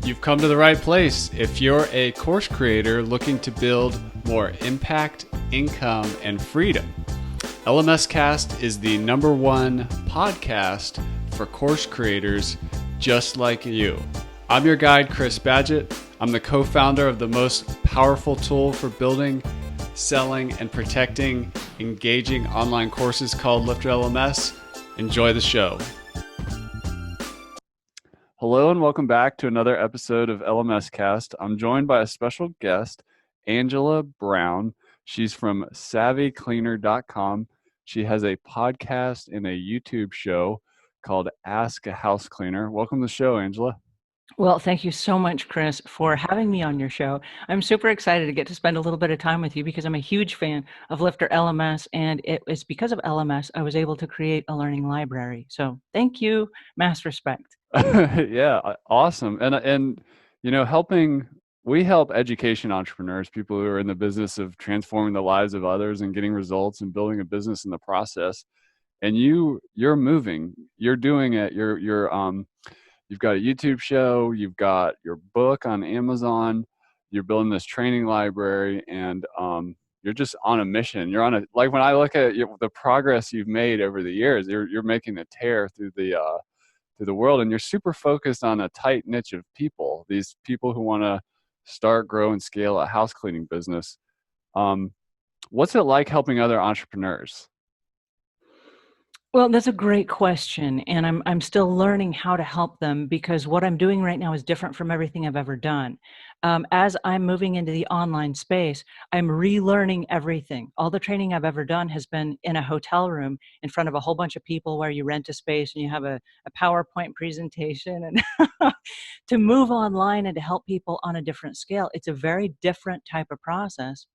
You've come to the right place. If you're a course creator looking to build more impact, income, and freedom, LMScast is the #1 podcast for course creators just like you. I'm your guide, Chris Badgett. I'm the co-founder of the most powerful tool for building, selling, and protecting engaging online courses called LifterLMS. Enjoy the show. Hello and welcome back to another episode of LMScast. I'm joined by a special guest, Angela Brown. She's from SavvyCleaner.com. She has a podcast and a YouTube show called Ask a House Cleaner. Welcome to the show, Angela. Well, thank you so much, Chris, for having me on your show. I'm super excited to get to spend a little bit of time with you because I'm a huge fan of LifterLMS, and it was because of LMS I was able to create a learning library. So thank you, mass respect. Yeah, awesome. And you know, we help education entrepreneurs, people who are in the business of transforming the lives of others and getting results and building a business in the process. And you're moving, you're doing it. You've got a YouTube show, you've got your book on Amazon, you're building this training library, and you're just on a mission. You're on like when I look at the progress you've made over the years, you're making a tear through the world, and you're super focused on a tight niche of people. These people who want to start, grow, and scale a house cleaning business. What's it like helping other entrepreneurs? Well, that's a great question, and I'm still learning how to help them because what I'm doing right now is different from everything I've ever done. As I'm moving into the online space, I'm relearning everything. All the training I've ever done has been in a hotel room in front of a whole bunch of people where you rent a space and you have a PowerPoint presentation. And to move online and to help people on a different scale, it's a very different type of process.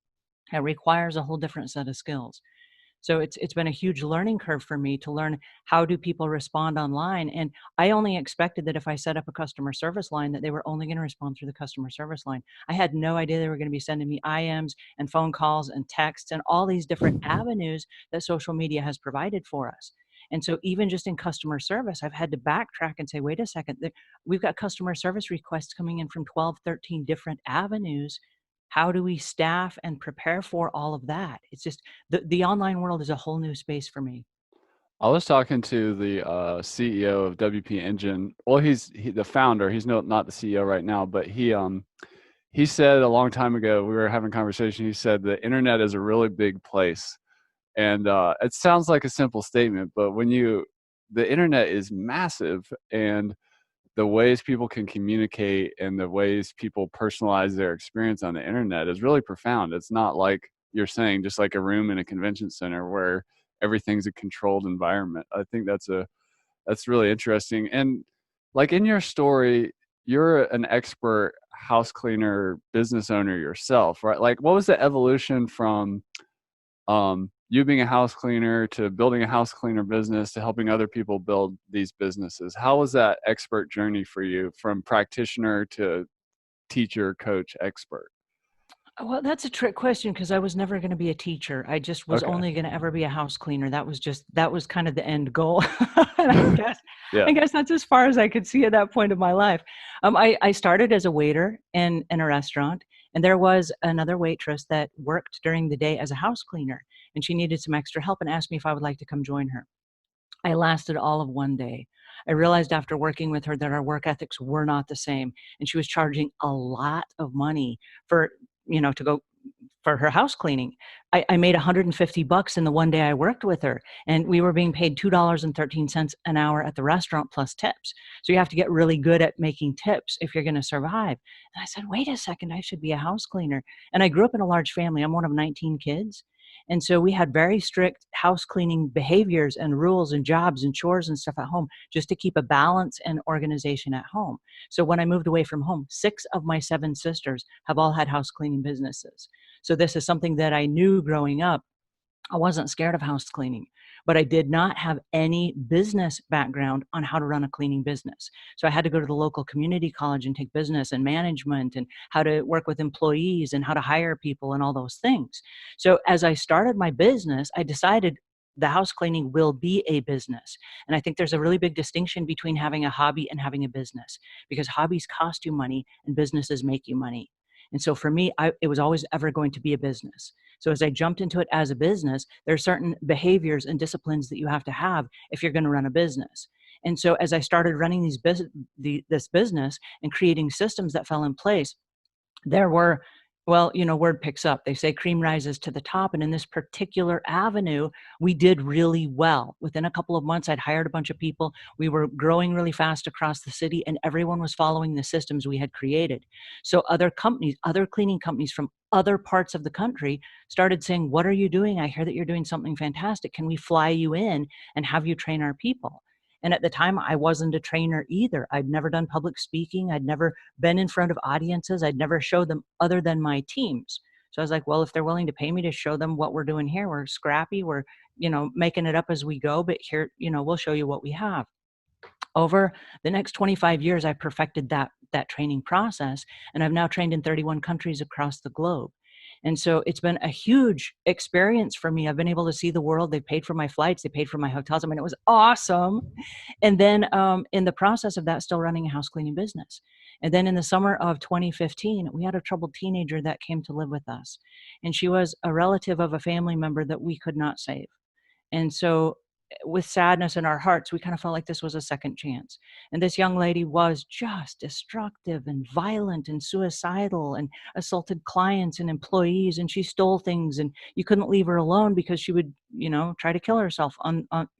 It requires a whole different set of skills. So it's been a huge learning curve for me to learn how do people respond online. And I only expected that if I set up a customer service line that they were only going to respond through the customer service line. I had no idea they were going to be sending me IMs and phone calls and texts and all these different avenues that social media has provided for us. And so even just in customer service, I've had to backtrack and say, wait a second, we've got customer service requests coming in from 12, 13 different avenues. How do we staff and prepare for all of that? It's just the online world is a whole new space for me. I was talking to the CEO of WP Engine. Well, he's the founder. He's not the CEO right now, but he said a long time ago, we were having a conversation, he said the internet is a really big place. And it sounds like a simple statement, but the internet is massive, and the ways people can communicate and the ways people personalize their experience on the internet is really profound. It's not like you're saying, just like a room in a convention center where everything's a controlled environment. I think that's really interesting. And like in your story, you're an expert house cleaner business owner yourself, right? Like what was the evolution from you being a house cleaner to building a house cleaner business to helping other people build these businesses? How was that expert journey for you from practitioner to teacher, coach, expert? Well, that's a trick question because I was never going to be a teacher. I just was Okay. only going to ever be a house cleaner. That was kind of the end goal. And I guess, Yeah. I guess that's as far as I could see at that point of my life. I started as a waiter in a restaurant, and there was another waitress that worked during the day as a house cleaner, and she needed some extra help and asked me if I would like to come join her. I lasted all of one day. I realized after working with her that our work ethics were not the same, and she was charging a lot of money for, to go for her house cleaning. I made $150 in the one day I worked with her, and we were being paid $2.13 an hour at the restaurant plus tips. So you have to get really good at making tips if you're going to survive. And I said, wait a second, I should be a house cleaner. And I grew up in a large family. I'm one of 19 kids. And so we had very strict house cleaning behaviors and rules and jobs and chores and stuff at home just to keep a balance and organization at home. So when I moved away from home, 6 of my 7 sisters have all had house cleaning businesses. So this is something that I knew growing up. I wasn't scared of house cleaning, but I did not have any business background on how to run a cleaning business. So I had to go to the local community college and take business and management and how to work with employees and how to hire people and all those things. So as I started my business, I decided the house cleaning will be a business. And I think there's a really big distinction between having a hobby and having a business, because hobbies cost you money and businesses make you money. And so for me, it was always ever going to be a business. So as I jumped into it as a business, there are certain behaviors and disciplines that you have to have if you're going to run a business. And so as I started running this business and creating systems that fell in place, there were, well, word picks up. They say cream rises to the top. And in this particular avenue, we did really well. Within a couple of months, I'd hired a bunch of people. We were growing really fast across the city, and everyone was following the systems we had created. So other companies, other cleaning companies from other parts of the country started saying, what are you doing? I hear that you're doing something fantastic. Can we fly you in and have you train our people? And at the time, I wasn't a trainer either. I'd never done public speaking. I'd never been in front of audiences. I'd never showed them other than my teams. So I was like, well, if they're willing to pay me to show them what we're doing here, we're scrappy. We're, making it up as we go, but here, we'll show you what we have. Over the next 25 years, I perfected that training process, and I've now trained in 31 countries across the globe. And so it's been a huge experience for me. I've been able to see the world. They paid for my flights. They paid for my hotels. I mean, it was awesome. And then in the process of that, still running a house cleaning business. And then in the summer of 2015, we had a troubled teenager that came to live with us. And she was a relative of a family member that we could not save. And so with sadness in our hearts, we kind of felt like this was a second chance. And this young lady was just destructive and violent and suicidal and assaulted clients and employees. And she stole things, and you couldn't leave her alone because she would, try to kill herself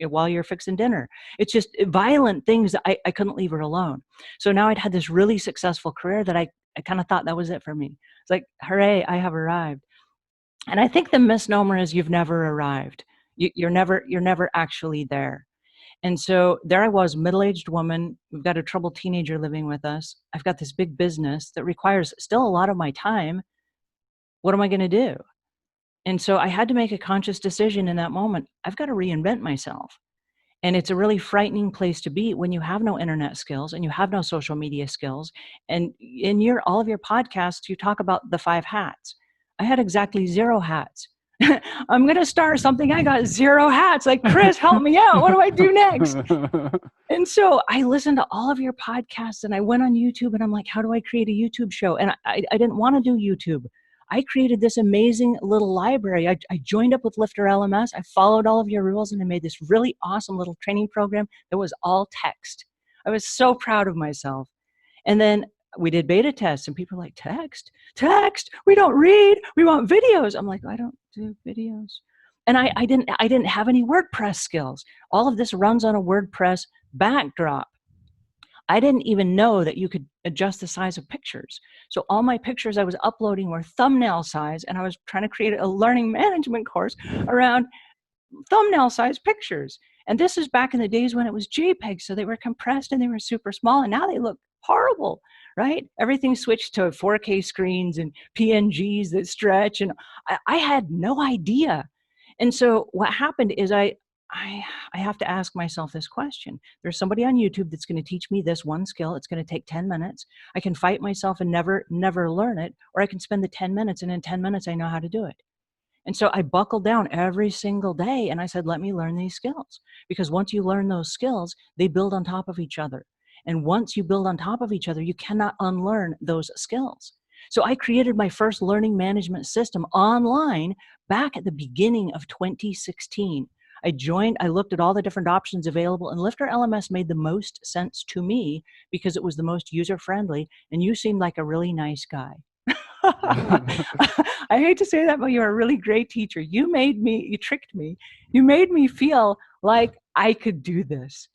while you're fixing dinner. It's just violent things that I couldn't leave her alone. So now I'd had this really successful career that I kind of thought that was it for me. It's like, hooray, I have arrived. And I think the misnomer is you've never arrived. You're never actually there. And so there I was, middle-aged woman. We've got a troubled teenager living with us. I've got this big business that requires still a lot of my time. What am I going to do? And so I had to make a conscious decision in that moment. I've got to reinvent myself. And it's a really frightening place to be when you have no internet skills and you have no social media skills. And in all of your podcasts, you talk about the 5 hats. I had exactly 0 hats. I'm going to start something. I got 0 hats. Like, Chris, help me out. What do I do next? And so I listened to all of your podcasts, and I went on YouTube, and I'm like, how do I create a YouTube show? And I didn't want to do YouTube. I created this amazing little library. I joined up with LifterLMS. I followed all of your rules, and I made this really awesome little training program that was all text. I was so proud of myself. And then we did beta tests, and people were like, text, we don't read, we want videos. I'm like, I don't do videos. And I didn't have any WordPress skills. All of this runs on a WordPress backdrop. I didn't even know that you could adjust the size of pictures. So all my pictures I was uploading were thumbnail size, and I was trying to create a learning management course around thumbnail size pictures. And this is back in the days when it was JPEG, so they were compressed and they were super small, and now they look horrible, right? Everything switched to 4K screens and PNGs that stretch, and I had no idea. And so what happened is I have to ask myself this question. There's somebody on YouTube that's going to teach me this one skill. It's going to take 10 minutes. I can fight myself and never learn it, or I can spend the 10 minutes, and in 10 minutes I know how to do it. And so I buckled down every single day, and I said, let me learn these skills. Because once you learn those skills, they build on top of each other. And once you build on top of each other, you cannot unlearn those skills. So I created my first learning management system online back at the beginning of 2016. I looked at all the different options available, and LifterLMS made the most sense to me because it was the most user-friendly, and you seemed like a really nice guy. I hate to say that, but you're a really great teacher. You tricked me. You made me feel like I could do this.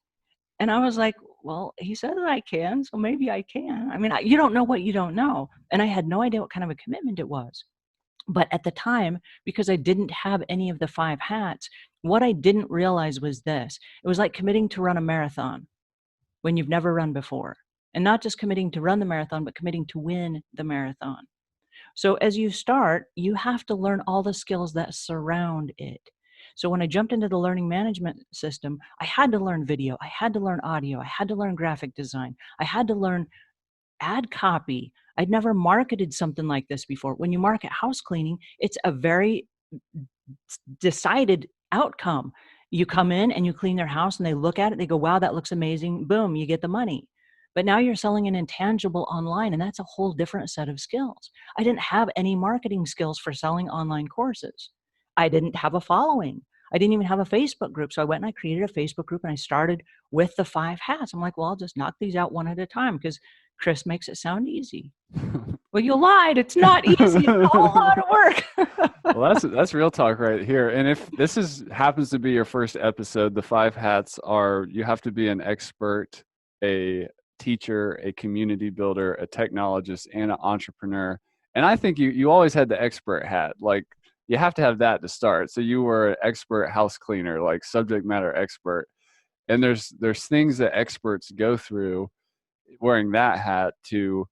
And I was like, well, he said that I can, so maybe I can. I mean, you don't know what you don't know. And I had no idea what kind of a commitment it was. But at the time, because I didn't have any of the 5 hats, what I didn't realize was this. It was like committing to run a marathon when you've never run before. And not just committing to run the marathon, but committing to win the marathon. So as you start, you have to learn all the skills that surround it. So when I jumped into the learning management system, I had to learn video, I had to learn audio, I had to learn graphic design, I had to learn ad copy. I'd never marketed something like this before. When you market house cleaning, it's a very decided outcome. You come in and you clean their house and they look at it, they go, wow, that looks amazing. Boom, you get the money. But now you're selling an intangible online, and that's a whole different set of skills. I didn't have any marketing skills for selling online courses. I didn't have a following. I didn't even have a Facebook group. So I went and I created a Facebook group and I started with the 5 hats. I'm like, well, I'll just knock these out one at a time because Chris makes it sound easy. Well, you lied. It's not easy. It's a whole lot of work. Well, that's real talk right here. And if this happens to be your first episode, the 5 hats are: you have to be an expert, a teacher, a community builder, a technologist, and an entrepreneur. And I think you always had the expert hat. Like, you have to have that to start. So you were an expert house cleaner, like subject matter expert. And there's things that experts go through wearing that hat to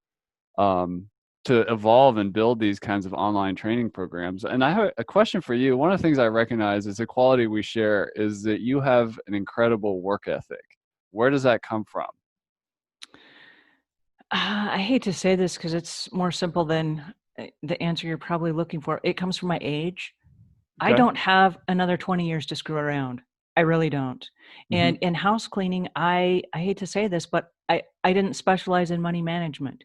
evolve and build these kinds of online training programs. And I have a question for you. One of the things I recognize is a quality we share is that you have an incredible work ethic. Where does that come from? I hate to say this because it's more simple than the answer you're probably looking for. It comes from my age. I Okay. don't have another 20 years to screw around. I really don't. Mm-hmm. And in house cleaning, I hate to say this, but I didn't specialize in money management.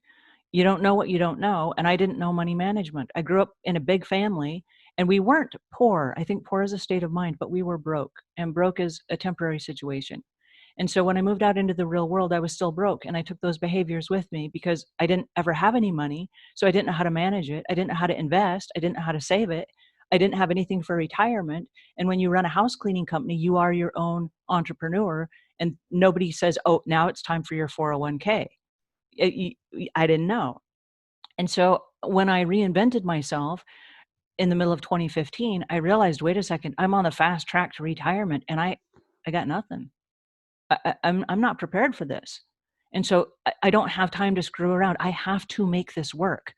You don't know what you don't know. And I didn't know money management. I grew up in a big family and we weren't poor. I think poor is a state of mind, but we were broke, and broke is a temporary situation. And so when I moved out into the real world, I was still broke, and I took those behaviors with me because I didn't ever have any money. So I didn't know how to manage it. I didn't know how to invest. I didn't know how to save it. I didn't have anything for retirement. And when you run a house cleaning company, you are your own entrepreneur, and nobody says, oh, now it's time for your 401k. I didn't know. And so when I reinvented myself in the middle of 2015, I realized, wait a second, I'm on the fast track to retirement and I got nothing. I'm not prepared for this. And so I don't have time to screw around. I have to make this work.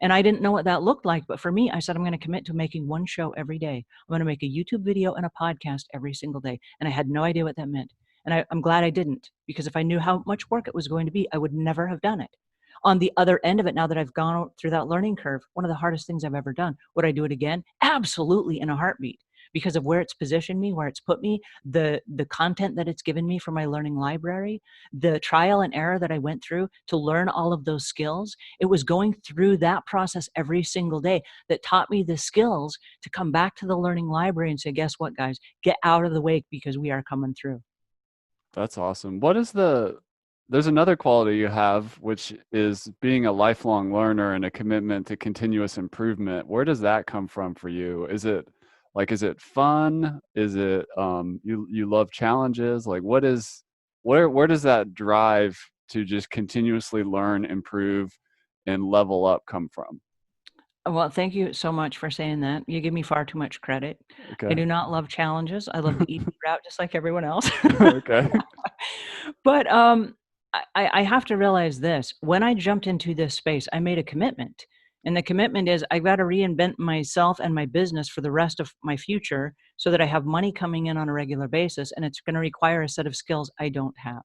And I didn't know what that looked like. But for me, I said, I'm going to commit to making one show every day. I'm going to make a YouTube video and a podcast every single day. And I had no idea what that meant. And I'm glad I didn't, because if I knew how much work it was going to be, I would never have done it. On the other end of it, now that I've gone through that learning curve, one of the hardest things I've ever done. Would I do it again? Absolutely, in a heartbeat, because of where it's positioned me, where it's put me, the content that it's given me for my learning library, the trial and error that I went through to learn all of those skills. It was going through that process every single day that taught me the skills to come back to the learning library and say, guess what, guys, get out of the way because we are coming through. That's awesome. There's another quality you have, which is being a lifelong learner and a commitment to continuous improvement. Where does that come from for you? Is it fun? Is it you love challenges? Like, where does that drive to just continuously learn, improve, and level up come from? Well, thank you so much for saying that. You give me far too much credit. I Okay. do not love challenges. I love the easy route just like everyone else. Okay. But I have to realize this. When I jumped into this space, I made a commitment. And the commitment is I've got to reinvent myself and my business for the rest of my future so that I have money coming in on a regular basis. And it's going to require a set of skills I don't have.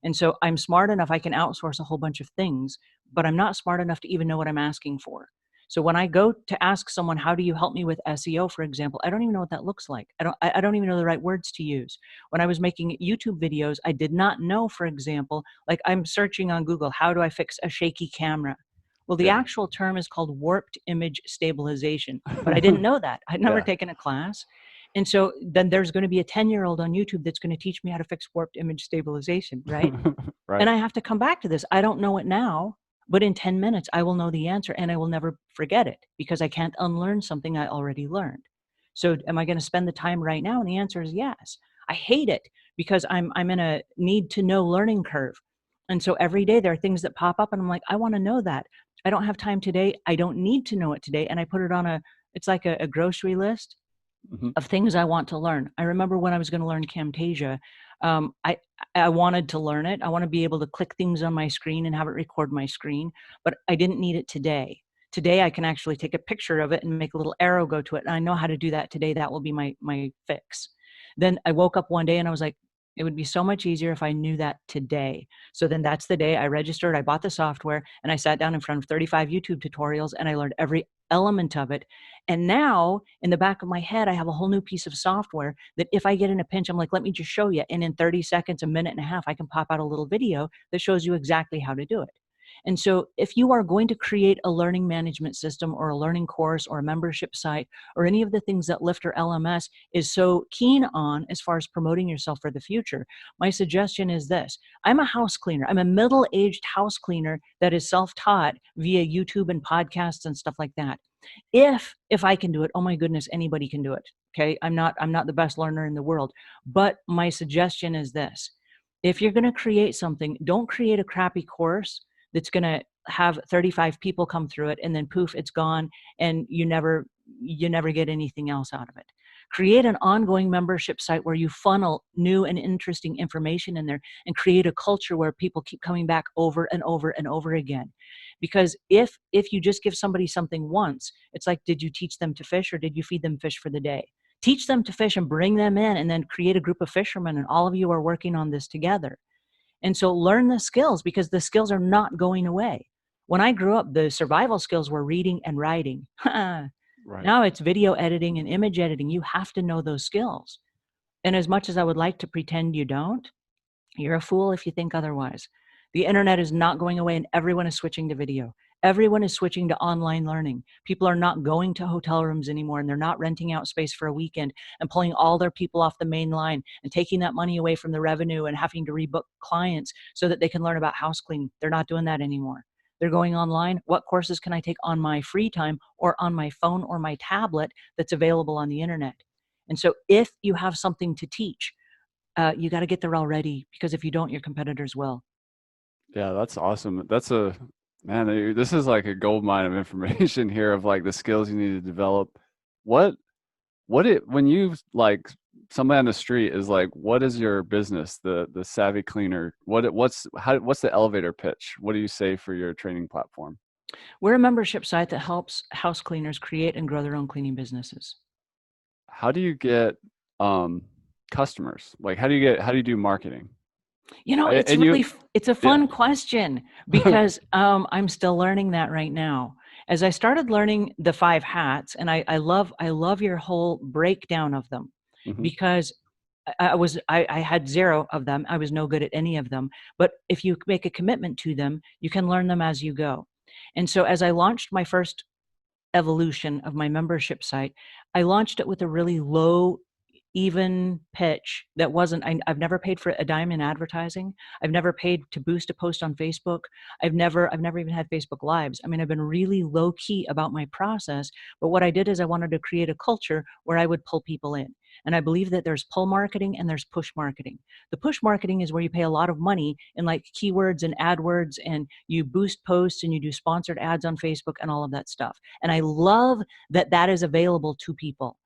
And so I'm smart enough, I can outsource a whole bunch of things, but I'm not smart enough to even know what I'm asking for. So when I go to ask someone, how do you help me with SEO, for example, I don't even know what that looks like. I don't even know the right words to use. When I was making YouTube videos, I did not know, for example, like I'm searching on Google, how do I fix a shaky camera? Well, the Yeah. actual term is called warped image stabilization, but I didn't know that. I'd never Yeah. taken a class. And so then there's going to be a 10-year-old on YouTube that's going to teach me how to fix warped image stabilization, right? Right. And I have to come back to this. I don't know it now, but in 10 minutes, I will know the answer and I will never forget it because I can't unlearn something I already learned. So am I going to spend the time right now? And the answer is yes. I hate it because I'm in a need to know learning curve. And so every day there are things that pop up and I'm like, I want to know that. I don't have time today. I don't need to know it today. And I put it on it's like a grocery list Mhm. of things I want to learn. I remember when I was going to learn Camtasia, um, I, I wanted to learn it. I want to be able to click things on my screen and have it record my screen, but I didn't need it today. Today, I can actually take a picture of it and make a little arrow go to it. And I know how to do that today. That will be my fix. Then I woke up one day and I was like, it would be so much easier if I knew that today. So then that's the day I registered, I bought the software, and I sat down in front of 35 YouTube tutorials and I learned every element of it. And now in the back of my head, I have a whole new piece of software that if I get in a pinch, I'm like, let me just show you. And in 30 seconds, a minute and a half, I can pop out a little video that shows you exactly how to do it. And so if you are going to create a learning management system or a learning course or a membership site or any of the things that LifterLMS is so keen on as far as promoting yourself for the future, my suggestion is this. I'm a house cleaner. I'm a middle-aged house cleaner that is self-taught via YouTube and podcasts and stuff like that. If I can do it, oh my goodness, anybody can do it. Okay. I'm not the best learner in the world, but my suggestion is this. If you're going to create something, don't create a crappy course that's going to have 35 people come through it and then poof, it's gone and you never get anything else out of it. Create an ongoing membership site where you funnel new and interesting information in there and create a culture where people keep coming back over and over and over again. Because if you just give somebody something once, it's like, did you teach them to fish or did you feed them fish for the day? Teach them to fish and bring them in and then create a group of fishermen and all of you are working on this together. And so learn the skills because the skills are not going away. When I grew up, the survival skills were reading and writing. Right. Now it's video editing and image editing. You have to know those skills. And as much as I would like to pretend you don't, you're a fool if you think otherwise. The internet is not going away and everyone is switching to video. Everyone is switching to online learning. People are not going to hotel rooms anymore and they're not renting out space for a weekend and pulling all their people off the main line and taking that money away from the revenue and having to rebook clients so that they can learn about house cleaning. They're not doing that anymore. They're going online. What courses can I take on my free time or on my phone or my tablet that's available on the internet? And so if you have something to teach, you got to get there already because if you don't, your competitors will. Yeah, that's awesome. Man, this is like a gold mine of information here of like the skills you need to develop. When you like somebody on the street is like, what is your business? The savvy cleaner. What's the elevator pitch? What do you say for your training platform? We're a membership site that helps house cleaners create and grow their own cleaning businesses. How do you get customers? Like how do you do marketing? It's a fun question because I'm still learning that right now. As I started learning the 5 hats, and I love your whole breakdown of them Mm-hmm. because I had 0 of them. I was no good at any of them. But if you make a commitment to them, you can learn them as you go. And so as I launched my first evolution of my membership site, I launched it with a really low even pitch that wasn't, I've never paid for a dime in advertising. I've never paid to boost a post on Facebook. I've never even had Facebook Lives. I mean, I've been really low key about my process, but what I did is I wanted to create a culture where I would pull people in. And I believe that there's pull marketing and there's push marketing. The push marketing is where you pay a lot of money in like keywords and AdWords and you boost posts and you do sponsored ads on Facebook and all of that stuff. And I love that that is available to people.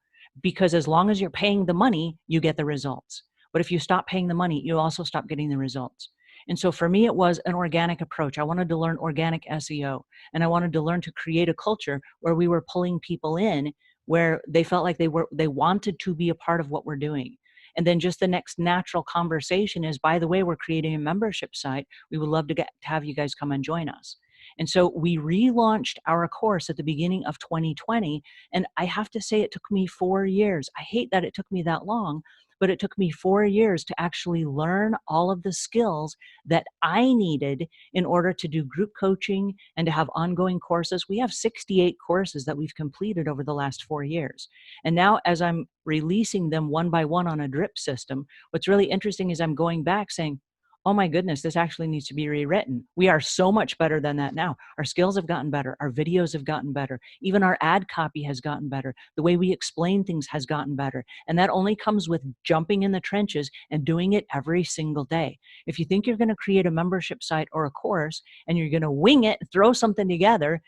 Because as long as you're paying the money, you get the results. But if you stop paying the money, you also stop getting the results. And so for me, it was an organic approach. I wanted to learn organic SEO, and I wanted to learn to create a culture where we were pulling people in, where they felt like they wanted to be a part of what we're doing. And then just the next natural conversation is, by the way, we're creating a membership site. We would love to have you guys come and join us. And so we relaunched our course at the beginning of 2020. And I have to say, it took me 4 years. I hate that it took me that long, but it took me 4 years to actually learn all of the skills that I needed in order to do group coaching and to have ongoing courses. We have 68 courses that we've completed over the last 4 years. And now as I'm releasing them one by one on a drip system, what's really interesting is I'm going back saying, oh my goodness, this actually needs to be rewritten. We are so much better than that now. Our skills have gotten better. Our videos have gotten better. Even our ad copy has gotten better. The way we explain things has gotten better. And that only comes with jumping in the trenches and doing it every single day. If you think you're going to create a membership site or a course and you're going to wing it, throw something together,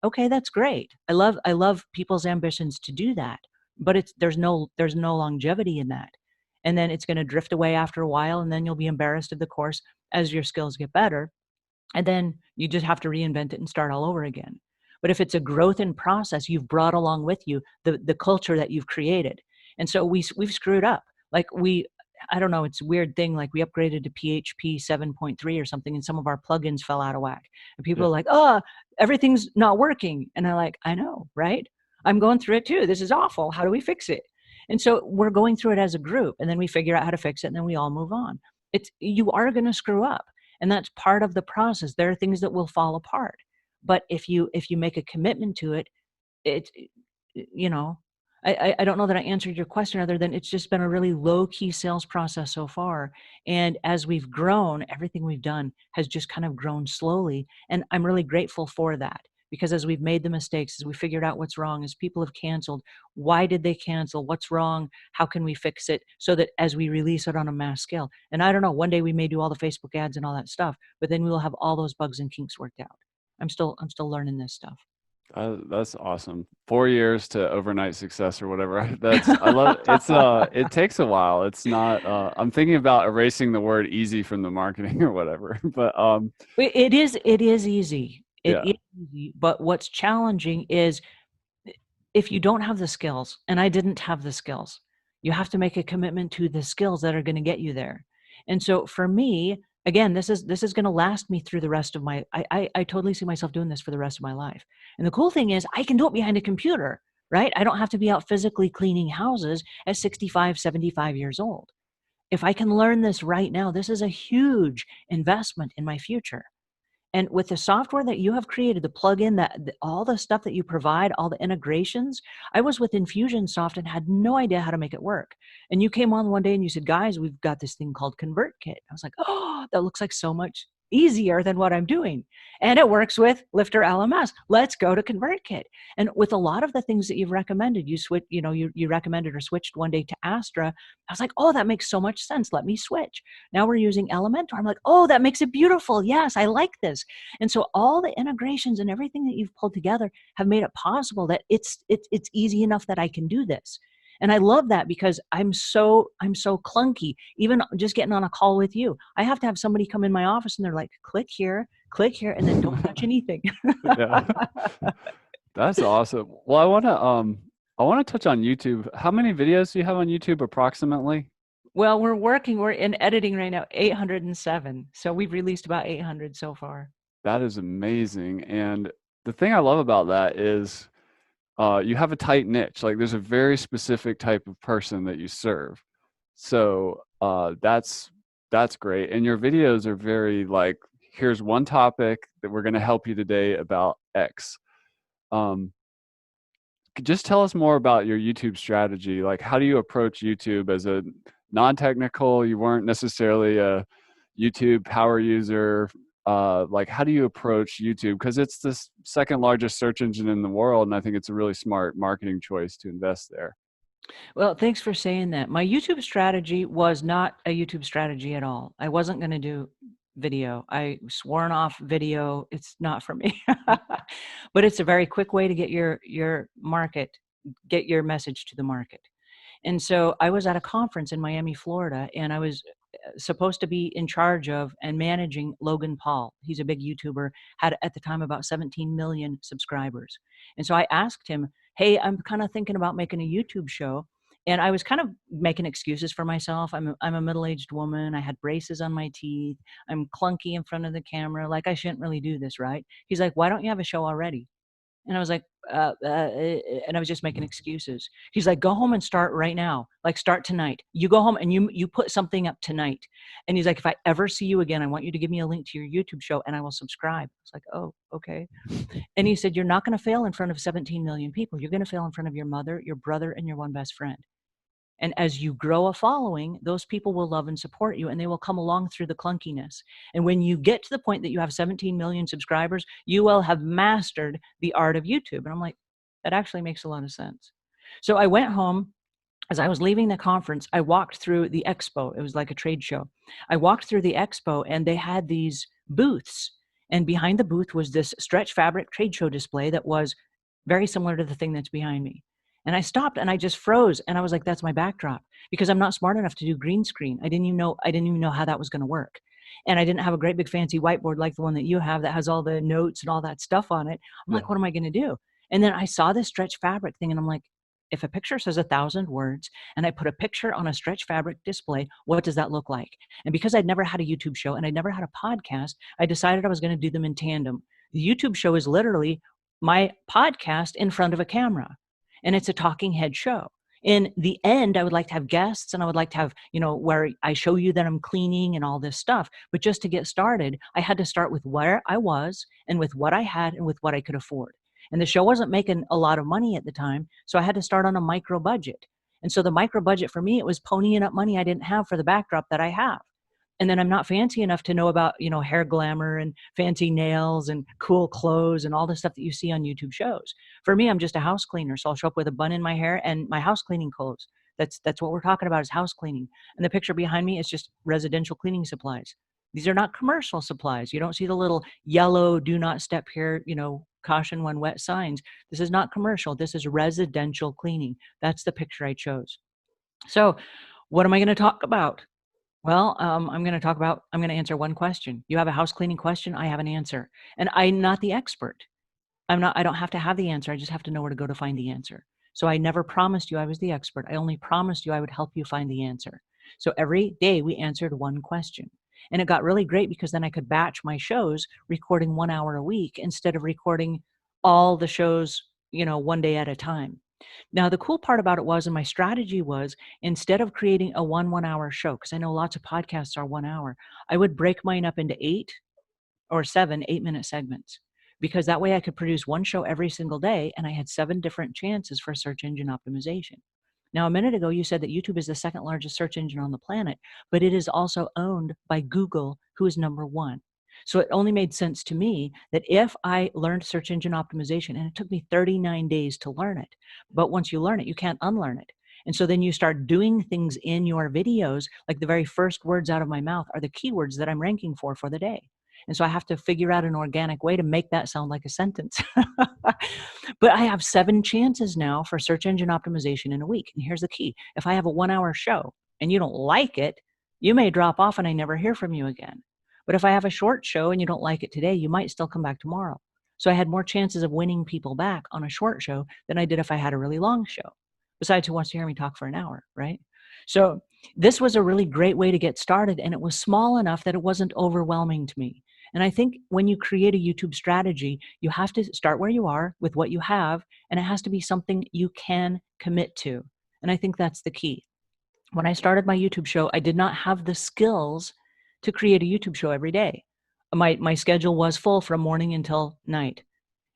okay, that's great. I love people's ambitions to do that, but there's no longevity in that. And then it's going to drift away after a while, and then you'll be embarrassed of the course as your skills get better. And then you just have to reinvent it and start all over again. But if it's a growth in process, you've brought along with you the culture that you've created. And so we've screwed up. Like I don't know, it's a weird thing. Like we upgraded to PHP 7.3 or something, and some of our plugins fell out of whack. And people Yeah. are like, oh, everything's not working. And I'm like, I know, right? I'm going through it too. This is awful. How do we fix it? And so we're going through it as a group, and then we figure out how to fix it, and then we all move on. You are going to screw up, and that's part of the process. There are things that will fall apart, but if you make a commitment to it, it's you know, I don't know that I answered your question other than it's just been a really low key sales process so far. And as we've grown, everything we've done has just kind of grown slowly. And I'm really grateful for that, because as we've made the mistakes, as we figured out what's wrong, as people have canceled, why did they cancel? What's wrong? How can we fix it so that as we release it on a mass scale? And I don't know, one day we may do all the Facebook ads and all that stuff, but then we will have all those bugs and kinks worked out. I'm still learning this stuff. That's awesome. 4 years to overnight success or whatever. I love it's it takes a while. It's not I'm thinking about erasing the word easy from the marketing or whatever. But It is easy. It yeah. is easy. But what's challenging is if you don't have the skills, and I didn't have the skills, you have to make a commitment to the skills that are going to get you there. And so for me, again, this is going to last me through the rest of my, I totally see myself doing this for the rest of my life. And the cool thing is I can do it behind a computer, right? I don't have to be out physically cleaning houses at 65, 75 years old. If I can learn this right now, this is a huge investment in my future. And with the software that you have created, the plugin, all the stuff that you provide, all the integrations, I was with Infusionsoft and had no idea how to make it work. And you came on one day and you said, guys, we've got this thing called ConvertKit. I was like, oh, that looks like so much easier than what I'm doing. And it works with LifterLMS. Let's go to ConvertKit. And with a lot of the things that you've recommended, you recommended or switched one day to Astra. I was like, oh, that makes so much sense. Let me switch. Now we're using Elementor. I'm like, oh, that makes it beautiful. Yes, I like this. And so all the integrations and everything that you've pulled together have made it possible that it's easy enough that I can do this. And I love that because I'm so clunky. Even just getting on a call with you, I have to have somebody come in my office and they're like, click here, and then don't touch anything. Yeah. That's awesome. Well, I want to touch on YouTube. How many videos do you have on YouTube approximately? Well, we're in editing right now, 807. So we've released about 800 so far. That is amazing. And the thing I love about that is you have a tight niche. Like there's a very specific type of person that you serve. So that's great. And your videos are very like, here's one topic that we're going to help you today about X. Just tell us more about your YouTube strategy. Like, how do you approach YouTube as a non-technical? You weren't necessarily a YouTube power user. Like, how do you approach YouTube? Because it's the second largest search engine in the world, and I think it's a really smart marketing choice to invest there. Well, thanks for saying that. My YouTube strategy was not a YouTube strategy at all. I wasn't going to do video. I sworn off video. It's not for me. But it's a very quick way to get your message to the market. And so I was at a conference in Miami, Florida, and I was supposed to be in charge of and managing Logan Paul. He's a big YouTuber, had at the time about 17 million subscribers. And so I asked him, hey, I'm kind of thinking about making a YouTube show. And I was kind of making excuses for myself. I'm a middle-aged woman. I had braces on my teeth. I'm clunky in front of the camera. Like, I shouldn't really do this, right? He's like, why don't you have a show already? And I was like, and I was just making excuses. He's like, go home and start right now. Like, start tonight. You go home and you put something up tonight. And he's like, if I ever see you again, I want you to give me a link to your YouTube show and I will subscribe. I was like, oh, okay. And he said, you're not going to fail in front of 17 million people. You're going to fail in front of your mother, your brother, and your one best friend. And as you grow a following, those people will love and support you, and they will come along through the clunkiness. And when you get to the point that you have 17 million subscribers, you will have mastered the art of YouTube. And I'm like, that actually makes a lot of sense. So I went home. As I was leaving the conference, I walked through the expo. It was like a trade show. I walked through the expo, and they had these booths. And behind the booth was this stretch fabric trade show display that was very similar to the thing that's behind me. And I stopped and I just froze. And I was like, that's my backdrop, because I'm not smart enough to do green screen. I didn't even know how that was going to work. And I didn't have a great big fancy whiteboard like the one that you have that has all the notes and all that stuff on it. I'm like, what am I going to do? And then I saw this stretch fabric thing and I'm like, if a picture says 1,000 words and I put a picture on a stretch fabric display, what does that look like? And because I'd never had a YouTube show and I'd never had a podcast, I decided I was going to do them in tandem. The YouTube show is literally my podcast in front of a camera, and it's a talking head show. In the end, I would like to have guests, and I would like to have, where I show you that I'm cleaning and all this stuff. But just to get started, I had to start with where I was and with what I had and with what I could afford. And the show wasn't making a lot of money at the time, so I had to start on a micro budget. And so the micro budget for me, it was ponying up money I didn't have for the backdrop that I have. And then I'm not fancy enough to know about, hair glamour and fancy nails and cool clothes and all the stuff that you see on YouTube shows. For me, I'm just a house cleaner. So I'll show up with a bun in my hair and my house cleaning clothes. That's what we're talking about, is house cleaning. And the picture behind me is just residential cleaning supplies. These are not commercial supplies. You don't see the little yellow "do not step here," caution when wet signs. This is not commercial. This is residential cleaning. That's the picture I chose. So what am I going to talk about? Well, I'm going to answer one question. You have a house cleaning question, I have an answer. And I'm not the expert. I don't have to have the answer. I just have to know where to go to find the answer. So I never promised you I was the expert. I only promised you I would help you find the answer. So every day we answered one question. And it got really great because then I could batch my shows, recording 1 hour a week instead of recording all the shows, one day at a time. Now, the cool part about it was, and my strategy was, instead of creating a 1 hour show, because I know lots of podcasts are 1 hour, I would break mine up into 8 or 7 8-minute segments, because that way I could produce one show every single day, and I had 7 different chances for search engine optimization. Now, a minute ago, you said that YouTube is the second largest search engine on the planet, but it is also owned by Google, who is number 1. So it only made sense to me that if I learned search engine optimization, and it took me 39 days to learn it, but once you learn it, you can't unlearn it. And so then you start doing things in your videos, like the very first words out of my mouth are the keywords that I'm ranking for the day. And so I have to figure out an organic way to make that sound like a sentence. But I have 7 chances now for search engine optimization in a week. And here's the key. If I have a 1 hour show and you don't like it, you may drop off and I never hear from you again. But if I have a short show and you don't like it today, you might still come back tomorrow. So I had more chances of winning people back on a short show than I did if I had a really long show. Besides, who wants to hear me talk for an hour, right? So this was a really great way to get started, and it was small enough that it wasn't overwhelming to me. And I think when you create a YouTube strategy, you have to start where you are with what you have, and it has to be something you can commit to. And I think that's the key. When I started my YouTube show, I did not have the skills to create a YouTube show every day. My schedule was full from morning until night.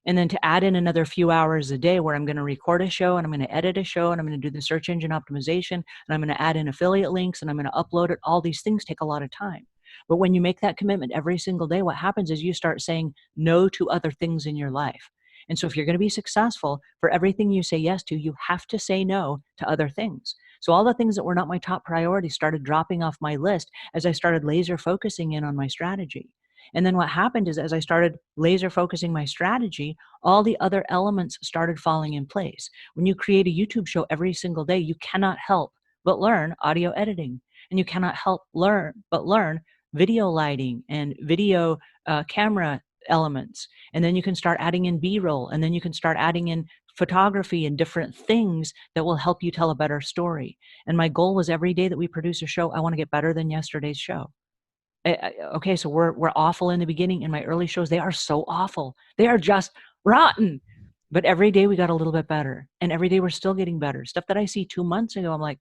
And then to add in another few hours a day where I'm going to record a show and I'm going to edit a show and I'm going to do the search engine optimization and I'm going to add in affiliate links and I'm going to upload it. All these things take a lot of time. But when you make that commitment every single day, what happens is you start saying no to other things in your life. And so if you're going to be successful, for everything you say yes to, you have to say no to other things. So all the things that were not my top priority started dropping off my list as I started laser focusing in on my strategy. And then what happened is, as I started laser focusing my strategy, all the other elements started falling in place. When you create a YouTube show every single day, you cannot help but learn audio editing. And you cannot help but learn video lighting and video camera elements. And then you can start adding in B-roll, and then you can start adding in photography and different things that will help you tell a better story. And my goal was, every day that we produce a show, I want to get better than yesterday's show. Okay, so we're awful in the beginning. In my early shows, they are so awful. They are just rotten. But every day we got a little bit better. And every day we're still getting better. Stuff that I see 2 months ago, I'm like,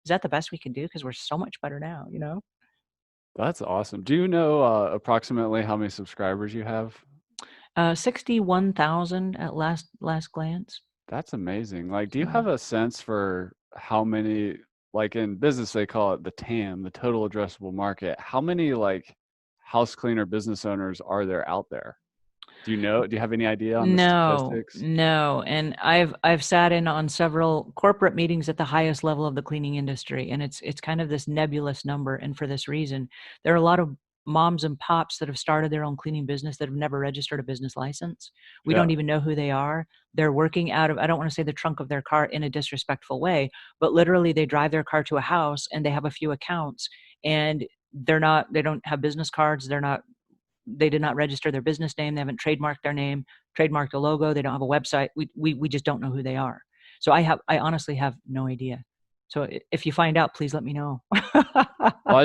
is that the best we can do? Because we're so much better now, That's awesome. Do you know approximately how many subscribers you have? 61,000 at last glance. That's amazing. Like, do you have a sense for how many, like in business, they call it the TAM, the total addressable market. How many like house cleaner business owners are there out there? Do you know? Do you have any idea on the statistics? No. And I've sat in on several corporate meetings at the highest level of the cleaning industry, and it's kind of this nebulous number. And for this reason, there are a lot of moms and pops that have started their own cleaning business that have never registered a business license. We don't even know who they are. They're working out of, I don't want to say the trunk of their car in a disrespectful way, but literally they drive their car to a house and they have a few accounts, and they don't have business cards. They did not register their business name. They haven't trademarked their name, trademarked a logo. They don't have a website. We just don't know who they are. So I honestly have no idea. So if you find out, please let me know. Well,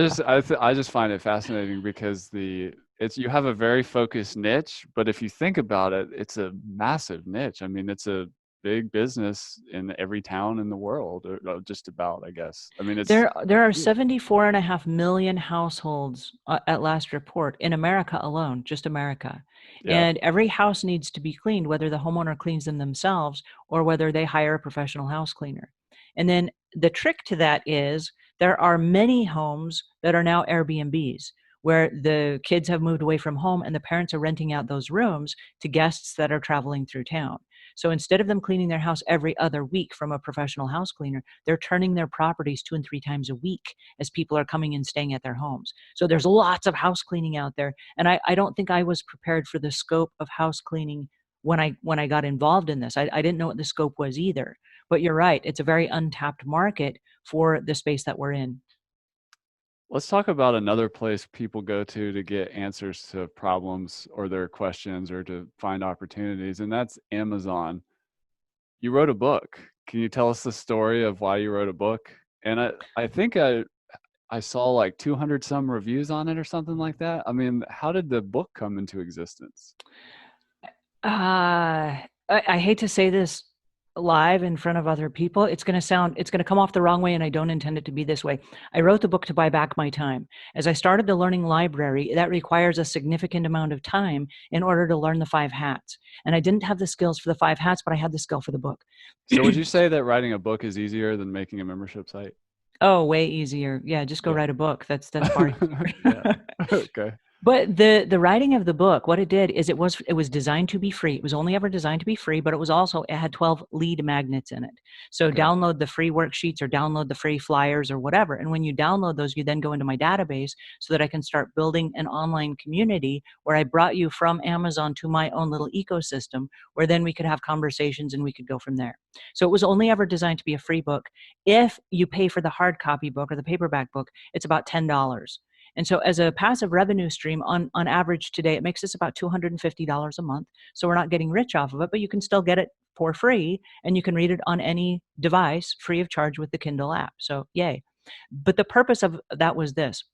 I just find it fascinating because it's you have a very focused niche, but if you think about it, it's a massive niche. I mean, it's a big business in every town in the world, or just about, I guess. I mean, it's There are huge. 74.5 million households at last report in America alone, just America. Yeah. And every house needs to be cleaned, whether the homeowner cleans them themselves or whether they hire a professional house cleaner. And then the trick to that is there are many homes that are now Airbnbs, where the kids have moved away from home and the parents are renting out those rooms to guests that are traveling through town. So instead of them cleaning their house every other week from a professional house cleaner, they're turning their properties 2 and 3 times a week as people are coming and staying at their homes. So there's lots of house cleaning out there. And I don't think I was prepared for the scope of house cleaning when I got involved in this. I didn't know what the scope was either. But you're right, it's a very untapped market for the space that we're in. Let's talk about another place people go to get answers to problems or their questions or to find opportunities, and that's Amazon. You wrote a book. Can you tell us the story of why you wrote a book? And I think I saw like 200 some reviews on it or something like that. I mean, how did the book come into existence? I hate to say this live in front of other people. It's going to come off the wrong way, and I don't intend it to be this way. I wrote the book to buy back my time. As I started the learning library, that requires a significant amount of time in order to learn the 5 hats. And I didn't have the skills for the 5 hats, but I had the skill for the book. So would you say that writing a book is easier than making a membership site? Oh, way easier. Yeah, just go Yeah. write a book. That's far Yeah. easier. Okay. But the writing of the book, what it did is it was designed to be free. It was only ever designed to be free, but it had 12 lead magnets in it. So Okay. download the free worksheets or download the free flyers or whatever. And when you download those, you then go into my database so that I can start building an online community where I brought you from Amazon to my own little ecosystem where then we could have conversations and we could go from there. So it was only ever designed to be a free book. If you pay for the hard copy book or the paperback book, it's about $10. And so as a passive revenue stream on average today, it makes us about $250 a month. So we're not getting rich off of it, but you can still get it for free and you can read it on any device free of charge with the Kindle app. So yay. But the purpose of that was this.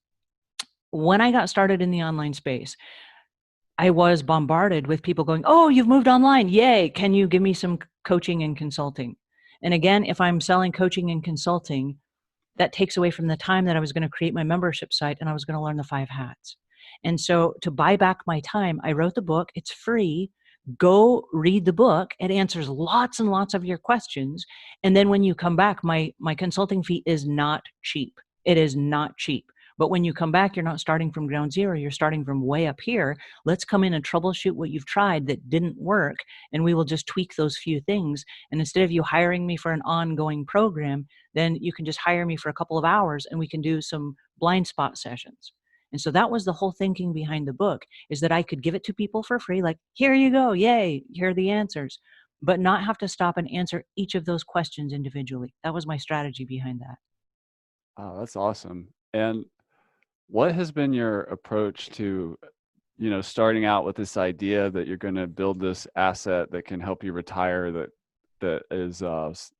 When I got started in the online space, I was bombarded with people going, "Oh, you've moved online. Yay. Can you give me some coaching and consulting?" And again, if I'm selling coaching and consulting, that takes away from the time that I was going to create my membership site and I was going to learn the 5 hats. And so to buy back my time, I wrote the book. It's free. Go read the book. It answers lots and lots of your questions. And then when you come back, my consulting fee is not cheap. It is not cheap. But when you come back, you're not starting from ground zero. You're starting from way up here. Let's come in and troubleshoot what you've tried that didn't work. And we will just tweak those few things. And instead of you hiring me for an ongoing program, then you can just hire me for a couple of hours and we can do some blind spot sessions. And so that was the whole thinking behind the book, is that I could give it to people for free, like, here you go, yay, here are the answers, but not have to stop and answer each of those questions individually. That was my strategy behind that. Oh, that's awesome. And what has been your approach to, starting out with this idea that you're going to build this asset that can help you retire, that is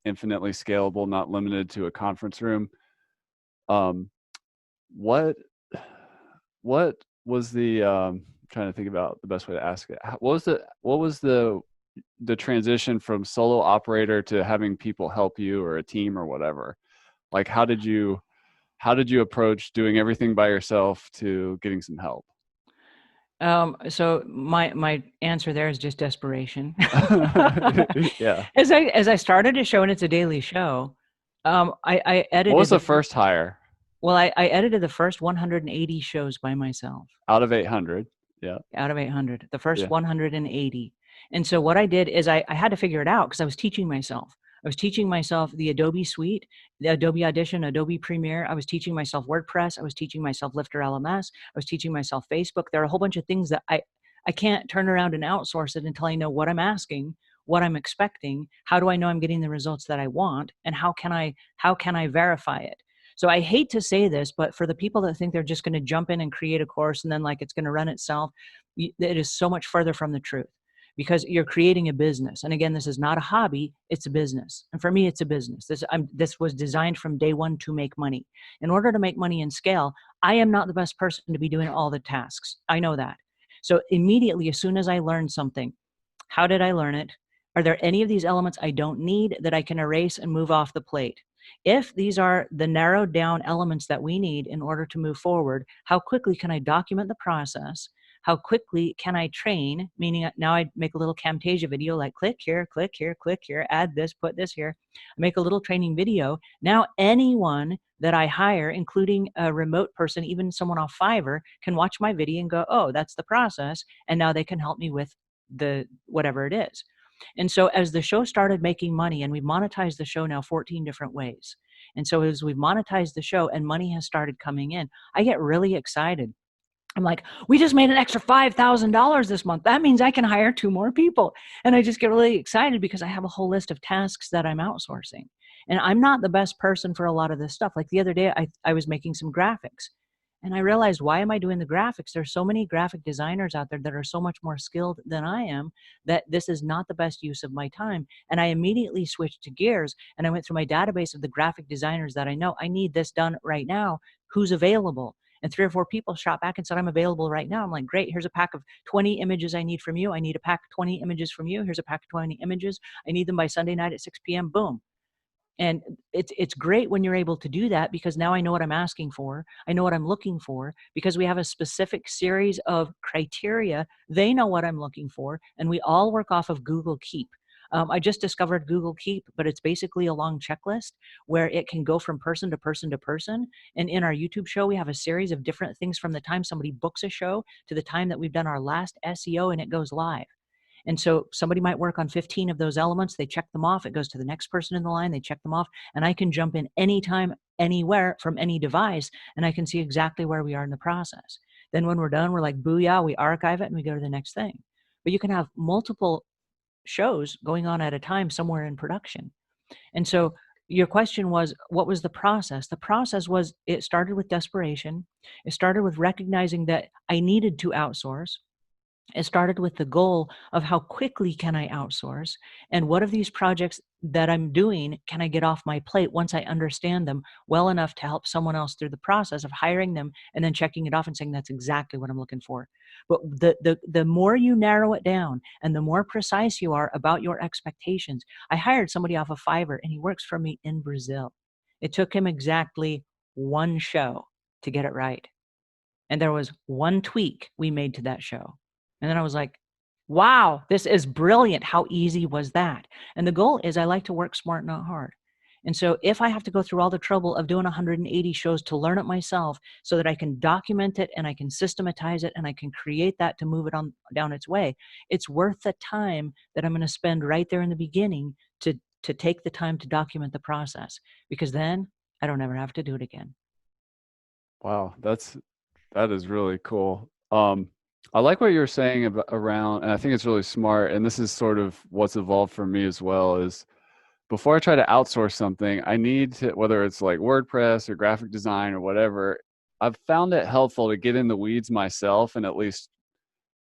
infinitely scalable, not limited to a conference room? Um, what what was the trying to think about the best way to ask it. What was the transition from solo operator to having people help you or a team or whatever? Like how did you approach doing everything by yourself to getting some help? So my answer there is just desperation. Yeah. As I started a show, and it's a daily show, I What was edited the first hire I edited the first 180 shows by myself. out of 800? Yeah. Out of 800, the first Yeah. 180. And so what I did is I had to figure it out because I was teaching myself. I was teaching myself the Adobe Suite, the Adobe Audition, Adobe Premiere. I was teaching myself WordPress. I was teaching myself LifterLMS. I was teaching myself Facebook. There are a whole bunch of things that I can't turn around and outsource it until I know what I'm asking, what I'm expecting, how do I know I'm getting the results that I want, and how can I verify it? So I hate to say this, but for the people that think they're just going to jump in and create a course and then like it's going to run itself, it is so much further from the truth. because you're creating a business. And again, this is not a hobby, it's a business. And for me, it's a business. This was designed from day one to make money. In order to make money and scale, I am not the best person to be doing all the tasks. I know that. So immediately, as soon as I learned something, how did I learn it? Are there any of these elements I don't need that I can erase and move off the plate? If these are the narrowed down elements that we need in order to move forward, how quickly can I document the process? How quickly can I train? Meaning now I make a little Camtasia video, like click here, add this, put this here. I make a little training video. Now anyone that I hire, including a remote person, even someone off Fiverr, can watch my video and go, oh, that's the process. And now they can help me with the whatever it is. And so as the show started making money, and we've monetized the show now 14 different ways. And so as we've monetized the show and money has started coming in, I get really excited. I'm like, we just made an extra $5,000 this month. That means I can hire 2 more people. And I just get really excited because I have a whole list of tasks that I'm outsourcing. And I'm not the best person for a lot of this stuff. Like the other day, I was making some graphics. And I realized, why am I doing the graphics? There's so many graphic designers out there that are so much more skilled than I am, that this is not the best use of my time. And I immediately switched to gears, and I went through my database of the graphic designers that I know. I need this done right now. Who's available? And 3 or 4 people shot back and said, I'm available right now. I'm like, great, here's a pack of 20 images I need from you. I need a pack of 20 images from you. Here's a pack of 20 images. I need them by Sunday night at 6 p.m. Boom. And it's great when you're able to do that, because now I know what I'm asking for. I know what I'm looking for, because we have a specific series of criteria. They know what I'm looking for, and we all work off of Google Keep. I just discovered Google Keep, but it's basically a long checklist where it can go from person to person to person. And in our YouTube show, we have a series of different things from the time somebody books a show to the time that we've done our last SEO and it goes live. And so somebody might work on 15 of those elements. They check them off. It goes to the next person in the line. They check them off. And I can jump in anytime, anywhere from any device, and I can see exactly where we are in the process. Then when we're done, we're like, booyah, we archive it and we go to the next thing. But you can have multiple shows going on at a time somewhere in production. And so your question was, what was the process? The process was, it started with desperation. It started with recognizing that I needed to outsource. It started with the goal of how quickly can I outsource, and what of these projects that I'm doing can I get off my plate once I understand them well enough to help someone else through the process of hiring them and then checking it off and saying, that's exactly what I'm looking for. But the more you narrow it down and the more precise you are about your expectations. I hired somebody off of Fiverr, and he works for me in Brazil. It took him exactly 1 show to get it right. And there was 1 tweak we made to that show. And then I was like, wow, this is brilliant. How easy was that? And the goal is, I like to work smart, not hard. And so if I have to go through all the trouble of doing 180 shows to learn it myself so that I can document it and I can systematize it and I can create that to move it on down its way, it's worth the time that I'm going to spend right there in the beginning to take the time to document the process, because then I don't ever have to do it again. Wow, that is really cool. I like what you're saying about around, and I think it's really smart. And this is sort of what's evolved for me as well, is before I try to outsource something, I need to, whether it's like WordPress or graphic design or whatever, I've found it helpful to get in the weeds myself and at least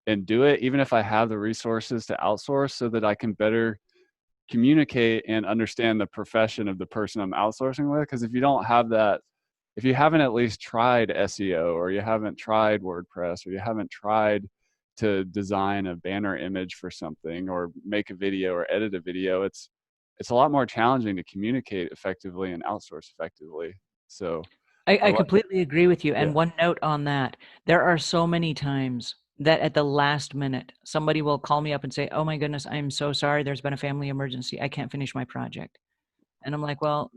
and do it, even if I have the resources to outsource, so that I can better communicate and understand the profession of the person I'm outsourcing with. Because if you don't have that, if you haven't at least tried SEO, or you haven't tried WordPress, or you haven't tried to design a banner image for something, or make a video or edit a video, it's a lot more challenging to communicate effectively and outsource effectively. So I completely agree with you. And yeah. 1 note on that, there are so many times that at the last minute, somebody will call me up and say, oh my goodness, I'm so sorry. There's been a family emergency. I can't finish my project. And I'm like, well,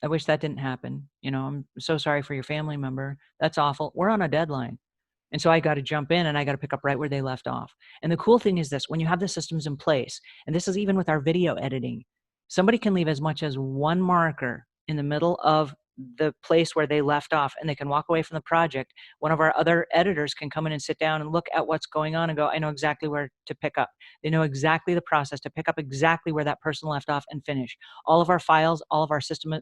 I wish that didn't happen. You know, I'm so sorry for your family member. That's awful. We're on a deadline. And so I got to jump in and I got to pick up right where they left off. And the cool thing is this, when you have the systems in place, and this is even with our video editing, somebody can leave as much as 1 marker in the middle of the place where they left off and they can walk away from the project, one of our other editors can come in and sit down and look at what's going on and go, I know exactly where to pick up. They know exactly the process to pick up exactly where that person left off and finish. All of our files, all of our system,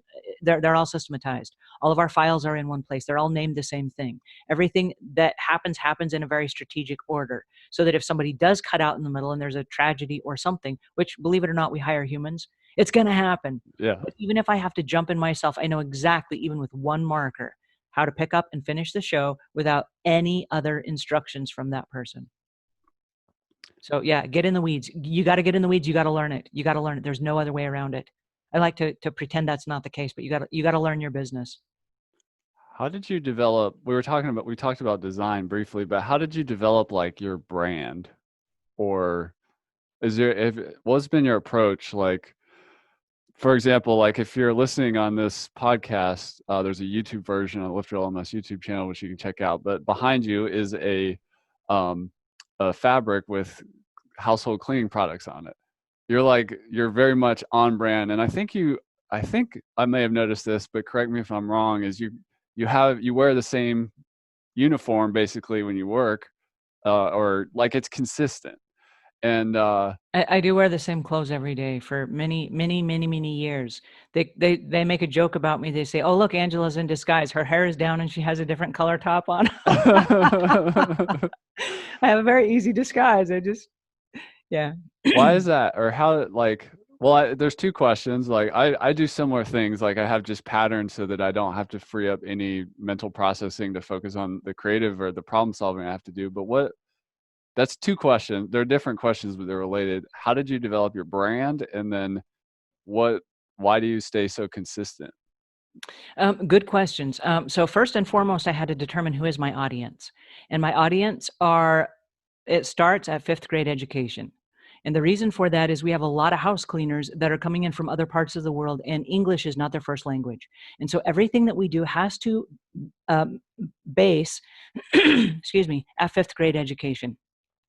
they're all systematized. All of our files are in one place. They're all named the same thing. Everything that happens in a very strategic order, so that if somebody does cut out in the middle and there's a tragedy or something, which, believe it or not, we hire humans, it's going to happen. Yeah. But even if I have to jump in myself, I know exactly, even with one marker, how to pick up and finish the show without any other instructions from that person. So yeah, get in the weeds. You got to get in the weeds. You got to learn it. You got to learn it. There's no other way around it. I like to pretend that's not the case, but you got to learn your business. How did you develop, we talked about design briefly, but how did you develop like your brand? Or what's been your approach? Like, for example, like if you're listening on this podcast, there's a YouTube version on LifterLMS YouTube channel, which you can check out. But behind you is a fabric with household cleaning products on it. You're very much on brand. And I think I may have noticed this, but correct me if I'm wrong, is you wear the same uniform basically when you work, or like it's consistent. And I do wear the same clothes every day for many, many, many, many years. They make a joke about me. They say, "Oh, look, Angela's in disguise. Her hair is down and she has a different color top on." I have a very easy disguise. Yeah. Why is that? Or how, like, well, there's two questions. Like I do similar things. Like I have just patterns so that I don't have to free up any mental processing to focus on the creative or the problem solving I have to do. But that's two questions. They're different questions, but they're related. How did you develop your brand? And then why do you stay so consistent? Good questions. So first and foremost, I had to determine who is my audience. And my audience it starts at 5th grade education. And the reason for that is we have a lot of house cleaners that are coming in from other parts of the world, and English is not their first language. And so everything that we do has to base, excuse me, at 5th grade education.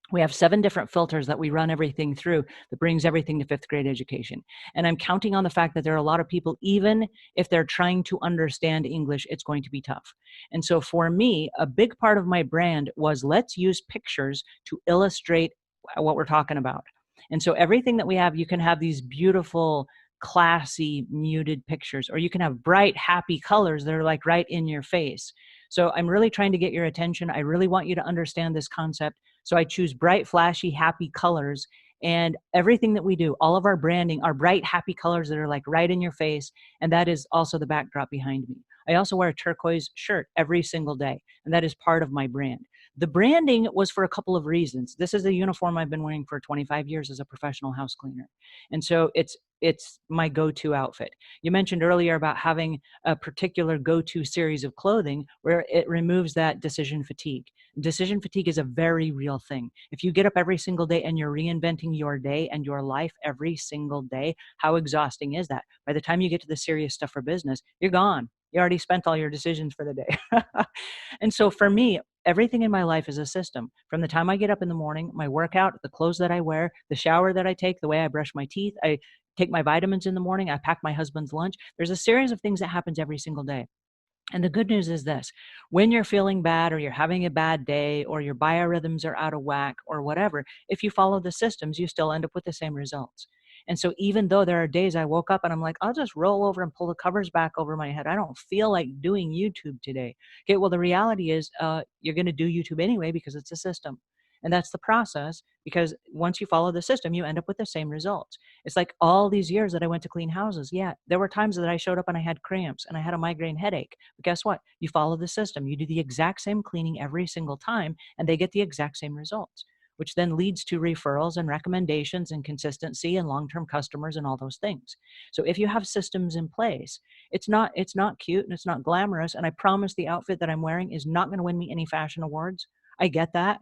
We have 7 different filters that we run everything through that brings everything to 5th grade education. And I'm counting on the fact that there are a lot of people, even if they're trying to understand English, it's going to be tough. And so for me, a big part of my brand was, let's use pictures to illustrate what we're talking about. And so everything that we have, you can have these beautiful, classy, muted pictures, or you can have bright, happy colors that are like right in your face. So I'm really trying to get your attention. I really want you to understand this concept. So I choose bright, flashy, happy colors. And everything that we do, all of our branding, are bright, happy colors that are like right in your face. And that is also the backdrop behind me. I also wear a turquoise shirt every single day, and that is part of my brand. The branding was for a couple of reasons. This is a uniform I've been wearing for 25 years as a professional house cleaner. And so it's my go-to outfit. You mentioned earlier about having a particular go-to series of clothing where it removes that decision fatigue. Decision fatigue is a very real thing. If you get up every single day and you're reinventing your day and your life every single day, how exhausting is that? By the time you get to the serious stuff for business, you're gone. You already spent all your decisions for the day. And so for me, everything in my life is a system. From the time I get up in the morning, my workout, the clothes that I wear, the shower that I take, the way I brush my teeth, I take my vitamins in the morning, I pack my husband's lunch. There's a series of things that happens every single day. And the good news is this: when you're feeling bad, or you're having a bad day, or your biorhythms are out of whack, or whatever, if you follow the systems, you still end up with the same results. And so even though there are days I woke up and I'm like, I'll just roll over and pull the covers back over my head, I don't feel like doing YouTube today. Okay, well, the reality is you're going to do YouTube anyway because it's a system. And that's the process, because once you follow the system, you end up with the same results. It's like all these years that I went to clean houses. Yeah, there were times that I showed up and I had cramps and I had a migraine headache. But guess what? You follow the system. You do the exact same cleaning every single time, and they get the exact same results, which then leads to referrals and recommendations and consistency and long-term customers and all those things. So if you have systems in place, it's not cute and it's not glamorous. And I promise the outfit that I'm wearing is not going to win me any fashion awards. I get that.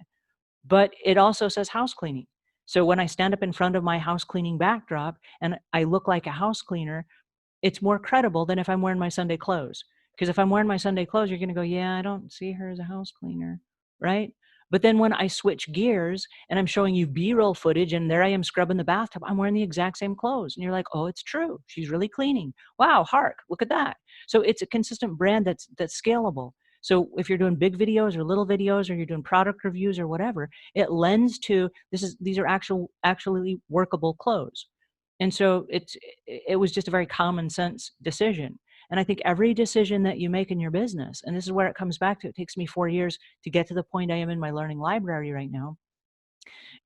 But it also says house cleaning. So when I stand up in front of my house cleaning backdrop and I look like a house cleaner, it's more credible than if I'm wearing my Sunday clothes. Because if I'm wearing my Sunday clothes, you're going to go, yeah, I don't see her as a house cleaner, right? But then when I switch gears and I'm showing you B-roll footage and there I am scrubbing the bathtub, I'm wearing the exact same clothes. And you're like, oh, it's true. She's really cleaning. Wow, hark, look at that. So it's a consistent brand that's scalable. So if you're doing big videos or little videos, or you're doing product reviews or whatever, it lends to these are actually workable clothes. And so it was just a very common sense decision. And I think every decision that you make in your business, and this is where it comes back to, it takes me 4 years to get to the point I am in my learning library right now.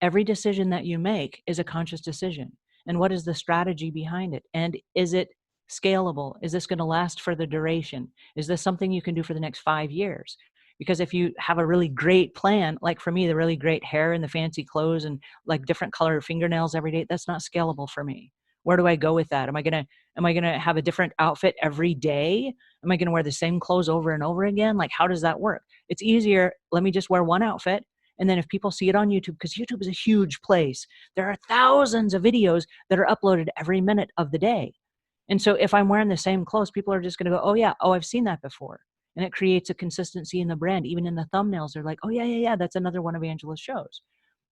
Every decision that you make is a conscious decision. And what is the strategy behind it? And is it scalable? Is this going to last for the duration? Is this something you can do for the next 5 years? Because if you have a really great plan, like for me, the really great hair and the fancy clothes and like different color fingernails every day, that's not scalable for me. Where do I go with that? Am I gonna have a different outfit every day? Am I gonna wear the same clothes over and over again? Like, how does that work? It's easier. Let me just wear one outfit. And then if people see it on YouTube, because YouTube is a huge place, there are thousands of videos that are uploaded every minute of the day. And so if I'm wearing the same clothes, people are just going to go, oh yeah, oh, I've seen that before. And it creates a consistency in the brand. Even in the thumbnails, they're like, oh yeah, that's another one of Angela's shows.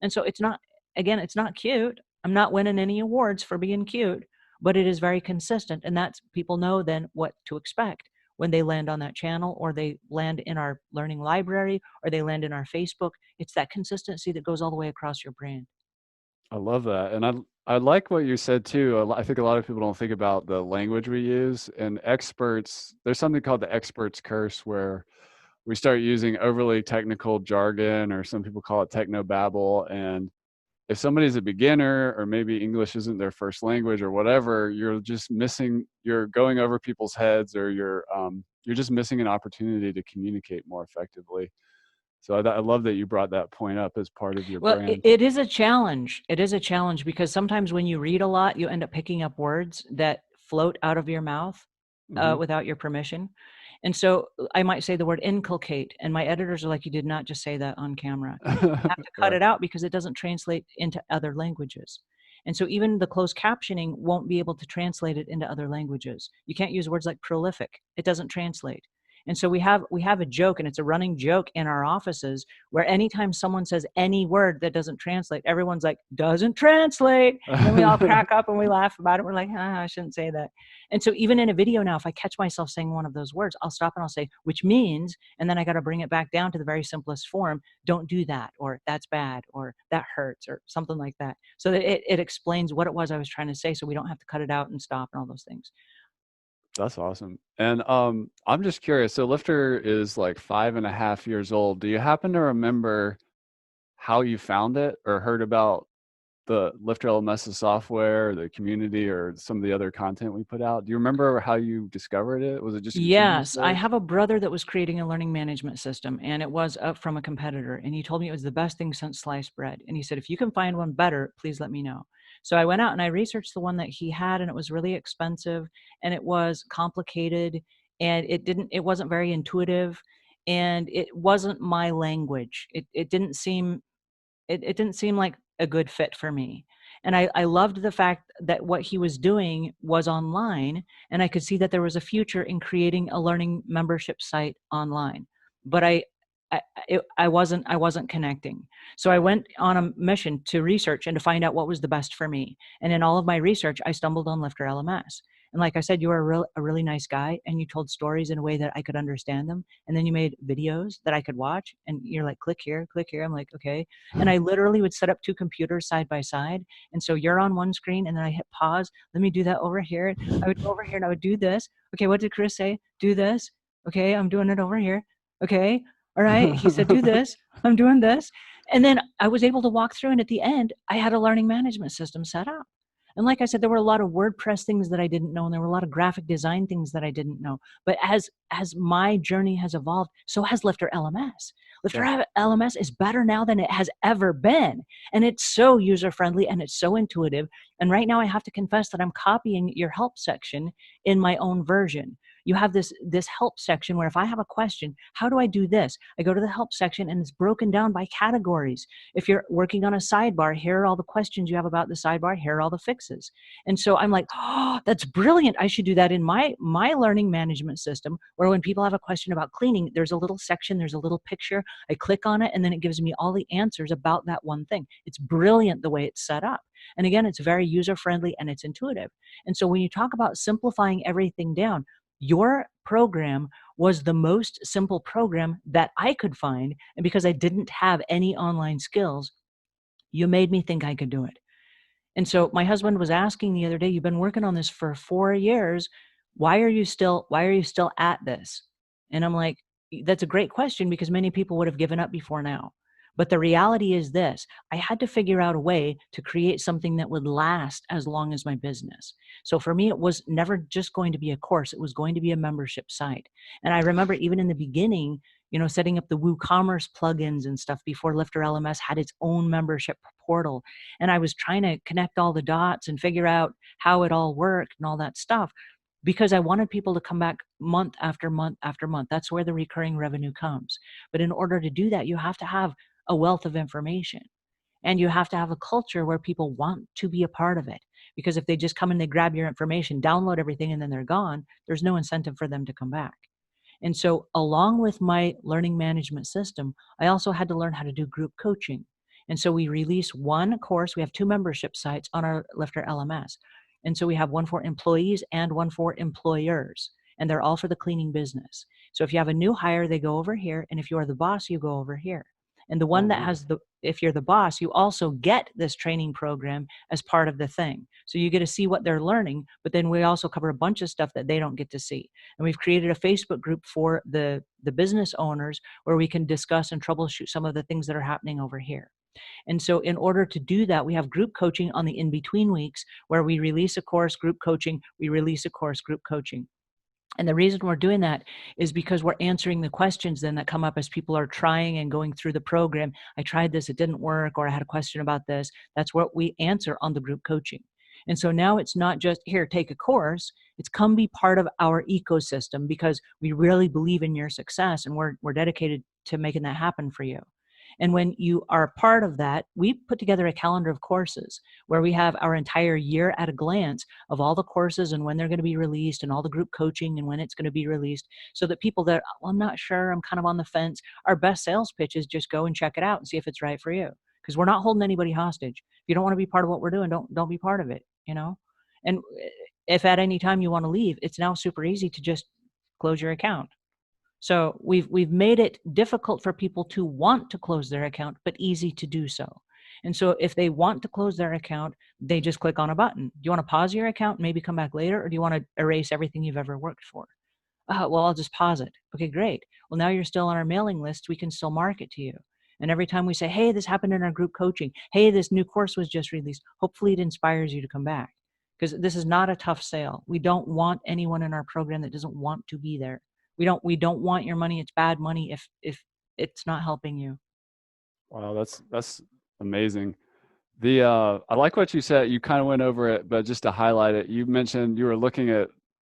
And so it's not, again, it's not cute. I'm not winning any awards for being cute, but it is very consistent. And that's, people know then what to expect when they land on that channel, or they land in our learning library, or they land in our Facebook. It's that consistency that goes all the way across your brand. I love that. And I like what you said too. I think a lot of people don't think about the language we use, and experts, there's something called the expert's curse, where we start using overly technical jargon, or some people call it techno babble. And if somebody's a beginner, or maybe English isn't their first language or whatever, you're just missing, you're going over people's heads, or you're just missing an opportunity to communicate more effectively. So I love that you brought that point up as part of your Well, brand. it is a challenge. It is a challenge because sometimes when you read a lot, you end up picking up words that float out of your mouth Mm-hmm. without your permission. And so I might say the word inculcate, and my editors are like, you did not just say that on camera. And you have to cut Right. it out because it doesn't translate into other languages. And so even the closed captioning won't be able to translate it into other languages. You can't use words like prolific. It doesn't translate. And so we have a joke, and it's a running joke in our offices, where anytime someone says any word that doesn't translate, everyone's like, doesn't translate. And then we all crack up and we laugh about it. We're like, I shouldn't say that. And so even in a video now, if I catch myself saying one of those words, I'll stop and I'll say, which means, and then I got to bring it back down to the very simplest form. Don't do that, or that's bad, or that hurts, or something like that. So that it explains what it was I was trying to say, so we don't have to cut it out and stop and all those things. That's awesome. And I'm just curious. So Lifter is like 5.5 years old. Do you happen to remember how you found it, or heard about the LifterLMS software, or the community, or some of the other content we put out? Do you remember how you discovered it? Was it just continuous Yes, I search? have a brother that was creating a learning management system, and it was up from a competitor. And he told me it was the best thing since sliced bread. And he said, if you can find one better, please let me know. So I went out and I researched the one that he had, and it was really expensive, and it was complicated, and it wasn't very intuitive, and it wasn't my language. It didn't seem like a good fit for me. And I loved the fact that what he was doing was online, and I could see that there was a future in creating a learning membership site online. But I wasn't connecting. So I went on a mission to research and to find out what was the best for me. And in all of my research, I stumbled on LifterLMS. And like I said, you were a really nice guy, and you told stories in a way that I could understand them. And then you made videos that I could watch, and you're like, click here, click here. I'm like, okay. And I literally would set up two computers side by side. And so you're on one screen, and then I hit pause. Let me do that over here. I would go over here and I would do this. Okay, what did Chris say? Do this. Okay, I'm doing it over here. Okay, all right. He said, do this. I'm doing this. And then I was able to walk through, and at the end, I had a learning management system set up. And like I said, there were a lot of WordPress things that I didn't know, and there were a lot of graphic design things that I didn't know. But as my journey has evolved, so has Lifter LMS. Lifter Yeah. LMS is better now than it has ever been. And it's so user-friendly and it's so intuitive. And right now I have to confess that I'm copying your help section in my own version. you have this help section where if I have a question, how do I do this? I go to the help section and it's broken down by categories. If you're working on a sidebar, here are all the questions you have about the sidebar, here are all the fixes. And so I'm like, oh, that's brilliant. I should do that in my learning management system, where when people have a question about cleaning, there's a little section, there's a little picture. I click on it and then it gives me all the answers about that one thing. It's brilliant the way it's set up. And again, it's very user-friendly and it's intuitive. And so when you talk about simplifying everything down, your program was the most simple program that I could find. And because I didn't have any online skills, you made me think I could do it. And so my husband was asking the other day, you've been working on this for 4 years. Why are you still at this? And I'm like, that's a great question, because many people would have given up before now. But the reality is this: I had to figure out a way to create something that would last as long as my business. So for me, it was never just going to be a course. It was going to be a membership site. And I remember even in the beginning, setting up the WooCommerce plugins and stuff before LifterLMS had its own membership portal. And I was trying to connect all the dots and figure out how it all worked and all that stuff, because I wanted people to come back month after month after month. That's where the recurring revenue comes. But in order to do that, you have to have a wealth of information. And you have to have a culture where people want to be a part of it. Because if they just come and they grab your information, download everything, and then they're gone, there's no incentive for them to come back. And so along with my learning management system, I also had to learn how to do group coaching. And so we release one course. We have 2 membership sites on our LifterLMS. And so we have one for employees and one for employers. And they're all for the cleaning business. So if you have a new hire, they go over here. And if you are the boss, you go over here. And the one that has if you're the boss, you also get this training program as part of the thing. So you get to see what they're learning, but then we also cover a bunch of stuff that they don't get to see. And we've created a Facebook group for the business owners where we can discuss and troubleshoot some of the things that are happening over here. And so in order to do that, we have group coaching on the in-between weeks where we release a course, group coaching, we release a course, group coaching. And the reason we're doing that is because we're answering the questions then that come up as people are trying and going through the program. I tried this, it didn't work, or I had a question about this. That's what we answer on the group coaching. And so now it's not just, here, take a course. It's come be part of our ecosystem, because we really believe in your success and we're dedicated to making that happen for you. And when you are part of that, we put together a calendar of courses where we have our entire year at a glance of all the courses and when they're going to be released and all the group coaching and when it's going to be released, so that people that, well, I'm not sure, I'm kind of on the fence, our best sales pitch is just go and check it out and see if it's right for you. Because we're not holding anybody hostage. If you don't want to be part of what we're doing, don't be part of it, And if at any time you want to leave, it's now super easy to just close your account. So we've made it difficult for people to want to close their account, but easy to do so. And so if they want to close their account, they just click on a button. Do you want to pause your account and maybe come back later? Or do you want to erase everything you've ever worked for? Well, I'll just pause it. Okay, great. Well, now you're still on our mailing list. We can still market to you. And every time we say, hey, this happened in our group coaching. Hey, this new course was just released. Hopefully it inspires you to come back, because this is not a tough sale. We don't want anyone in our program that doesn't want to be there. We don't want your money. It's bad money if it's not helping you. Wow, that's amazing. I like what you said. You kind of went over it, but just to highlight it, you mentioned you were looking at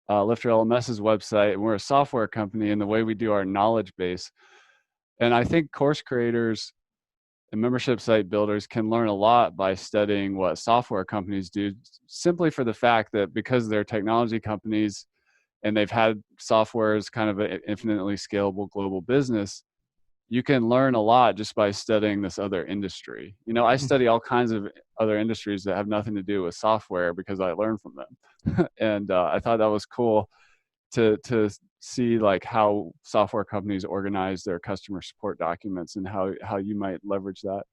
LifterLMS's website, and we're a software company, and the way we do our knowledge base. And I think course creators and membership site builders can learn a lot by studying what software companies do, simply for the fact that because they're technology companies and they've had software as kind of an infinitely scalable global business, you can learn a lot just by studying this other industry. I study all kinds of other industries that have nothing to do with software because I learn from them. And I thought that was cool to see like how software companies organize their customer support documents and how you might leverage that.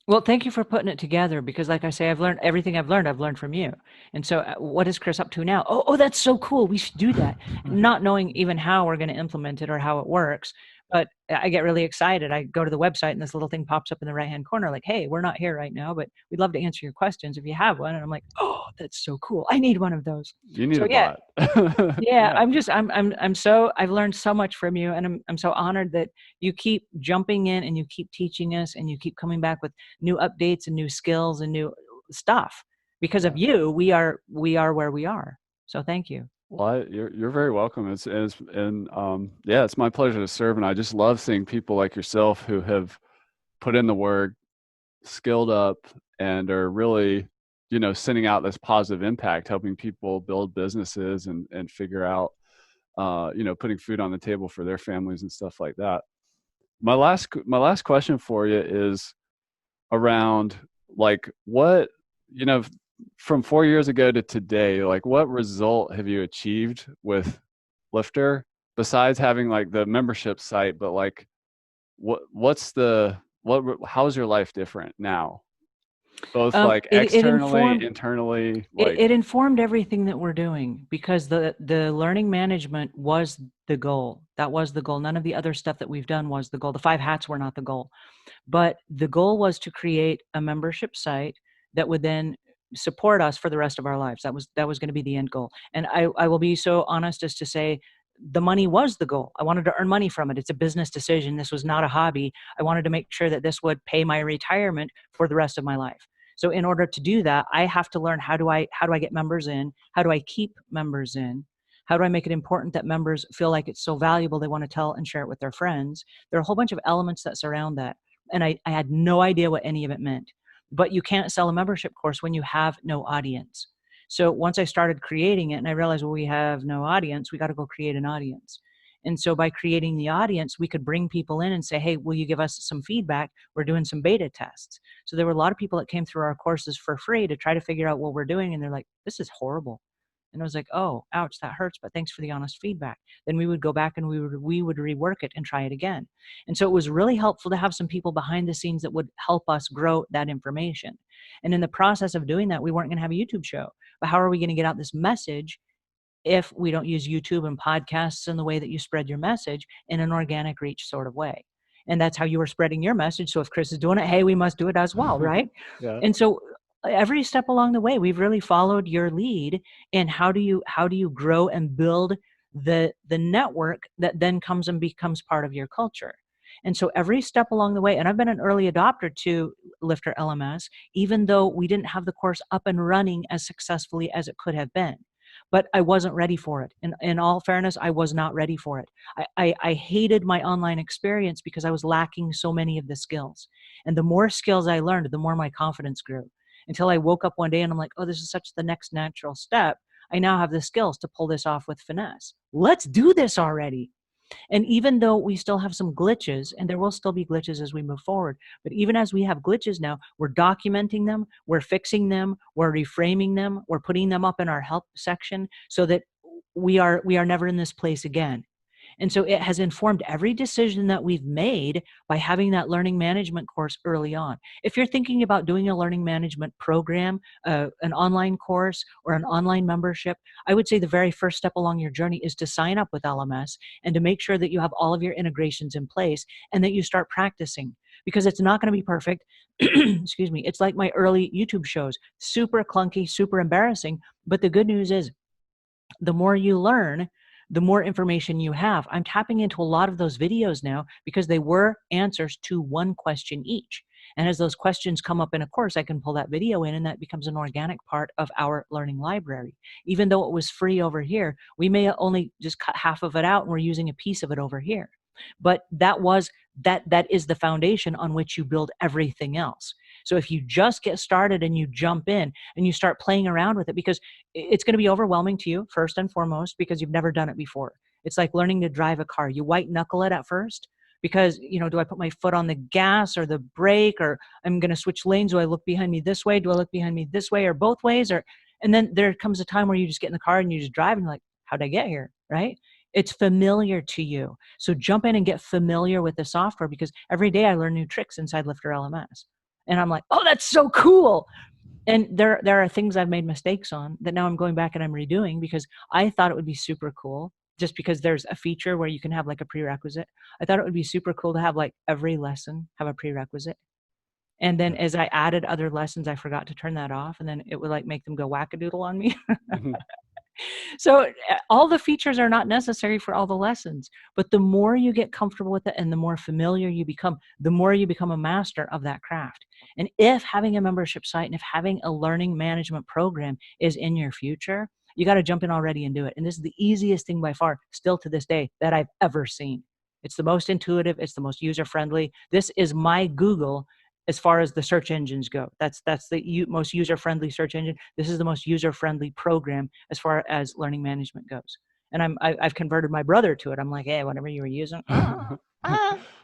Well, thank you for putting it together, because like I say, I've learned everything I've learned from you. And so what is Chris up to now? Oh, that's so cool. We should do that. Not knowing even how we're going to implement it or how it works. But I get really excited. I go to the website and this little thing pops up in the right-hand corner like, hey, we're not here right now, but we'd love to answer your questions if you have one. And I'm like, oh, that's so cool. I need one of those. You need a bot. Yeah. I've learned so much from you, and I'm so honored that you keep jumping in and you keep teaching us and you keep coming back with new updates and new skills and new stuff. Because of you, we are where we are. So thank you. Well, you're very welcome. Yeah, it's my pleasure to serve, and I just love seeing people like yourself who have put in the work, skilled up, and are really, sending out this positive impact, helping people build businesses and figure out, putting food on the table for their families and stuff like that. My last question for you is around like what, you know, from 4 years ago to today, like what result have you achieved with Lifter besides having like the membership site, but like how's your life different now? Both like It externally, informed internally, it, like, it informed everything that we're doing, because the learning management was the goal. That was the goal. None of the other stuff that we've done was the goal. The 5 hats were not the goal. But the goal was to create a membership site that would then support us for the rest of our lives. That was going to be the end goal. And I will be so honest as to say the money was the goal. I wanted to earn money from it. It's a business decision. This was not a hobby. I wanted to make sure that this would pay my retirement for the rest of my life. So in order to do that, I have to learn how do I get members in? How do I keep members in? How do I make it important that members feel like it's so valuable they want to tell and share it with their friends? There are a whole bunch of elements that surround that. And I had no idea what any of it meant. But you can't sell a membership course when you have no audience. So once I started creating it and I realized, well, we have no audience, we got to go create an audience. And so by creating the audience, we could bring people in and say, hey, will you give us some feedback? We're doing some beta tests. So there were a lot of people that came through our courses for free to try to figure out what we're doing. And they're like, this is horrible. And I was like, oh, ouch, that hurts, but thanks for the honest feedback. Then we would go back and we would rework it and try it again. And so it was really helpful to have some people behind the scenes that would help us grow that information. And in the process of doing that, we weren't going to have a YouTube show. But how are we going to get out this message if we don't use YouTube and podcasts in the way that you spread your message in an organic reach sort of way? And that's how you were spreading your message. So if Chris is doing it, hey, we must do it as well, right? yeah. And so every step along the way, we've really followed your lead in how do you grow and build the network that then comes and becomes part of your culture. And so every step along the way, and I've been an early adopter to LifterLMS, even though we didn't have the course up and running as successfully as it could have been. But I wasn't ready for it. In all fairness, I was not ready for it. I hated my online experience because I was lacking so many of the skills. And the more skills I learned, the more my confidence grew. Until I woke up one day and I'm like, oh, this is such the next natural step. I now have the skills to pull this off with finesse. Let's do this already. And even though we still have some glitches, and there will still be glitches as we move forward, but even as we have glitches now, we're documenting them, we're fixing them, we're reframing them, we're putting them up in our help section so that we are never in this place again. And so it has informed every decision that we've made by having that learning management course early on. If you're thinking about doing a learning management program, an online course, or an online membership, I would say the very first step along your journey is to sign up with LMS and to make sure that you have all of your integrations in place and that you start practicing, because it's not going to be perfect. Excuse me. It's like my early YouTube shows, super clunky, super embarrassing. But the good news is the more you learn, the more information you have. I'm tapping into a lot of those videos now because they were answers to one question each. And as those questions come up in a course, I can pull that video in and that becomes an organic part of our learning library. Even though it was free over here, we may only just cut half of it out and we're using a piece of it over here. But that is the foundation on which you build everything else. So if you just get started and you jump in and you start playing around with it, because it's going to be overwhelming to you first and foremost, because you've never done it before. It's like learning to drive a car. You white knuckle it at first because, do I put my foot on the gas or the brake, or I'm going to switch lanes? Do I look behind me this way? Do I look behind me this way, or both ways? And then there comes a time where you just get in the car and you just drive and you're like, how'd I get here? Right? It's familiar to you. So jump in and get familiar with the software, because every day I learn new tricks inside LifterLMS. And I'm like, oh, that's so cool. And there are things I've made mistakes on that now I'm going back and I'm redoing, because I thought it would be super cool just because there's a feature where you can have like a prerequisite. I thought it would be super cool to have like every lesson have a prerequisite. And then as I added other lessons, I forgot to turn that off. And then it would like make them go wackadoodle on me. So all the features are not necessary for all the lessons, but the more you get comfortable with it and the more familiar you become, the more you become a master of that craft. And if having a membership site and if having a learning management program is in your future, You got to jump in already and do it. And this is the easiest thing by far, still to this day, that I've ever seen. It's the most intuitive. It's the most user-friendly. This is my Google as far as the search engines go. That's the most user-friendly search engine. This is the most user-friendly program as far as learning management goes. And I've converted my brother to it. I'm like, hey, whatever you were using,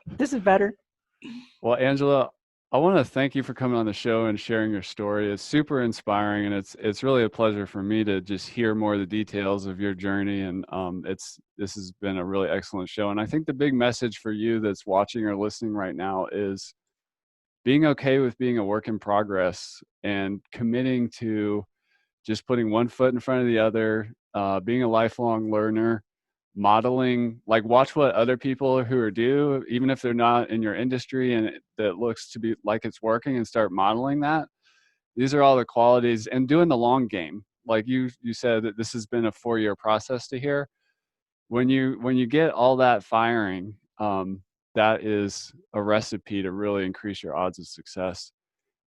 this is better. Well, Angela, I want to thank you for coming on the show and sharing your story. It's super inspiring, and it's really a pleasure for me to just hear more of the details of your journey. And this has been a really excellent show. And I think the big message for you that's watching or listening right now is being okay with being a work in progress and committing to just putting one foot in front of the other, being a lifelong learner, modeling, like watch what other people who are do, even if they're not in your industry and that looks to be like it's working, and start modeling that. These are all the qualities, and doing the long game. Like you said that this has been a 4-year process to here. When you get all that firing, that is a recipe to really increase your odds of success.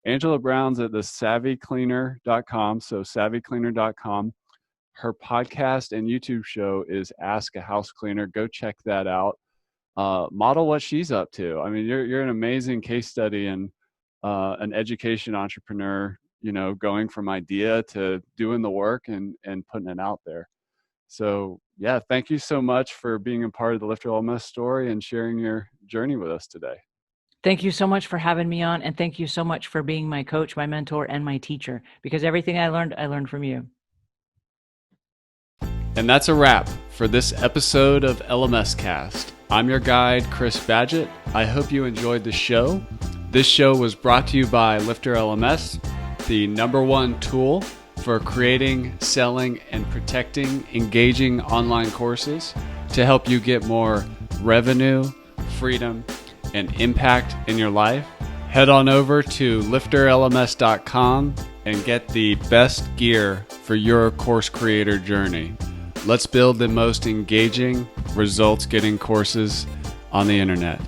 Angela Brown's at the savvycleaner.com. So savvycleaner.com. Her podcast and YouTube show is Ask a House Cleaner. Go check that out. Model what she's up to. I mean, you're an amazing case study and an education entrepreneur, going from idea to doing the work and putting it out there. So yeah, thank you so much for being a part of the LifterLMS story and sharing your journey with us today. Thank you so much for having me on. And thank you so much for being my coach, my mentor, and my teacher, because everything I learned from you. And that's a wrap for this episode of LMScast. I'm your guide, Chris Badgett. I hope you enjoyed the show. This show was brought to you by LifterLMS, the #1 tool for creating, selling, and protecting engaging online courses to help you get more revenue, freedom, and impact in your life. Head on over to LifterLMS.com and get the best gear for your course creator journey. Let's build the most engaging, results-getting courses on the internet.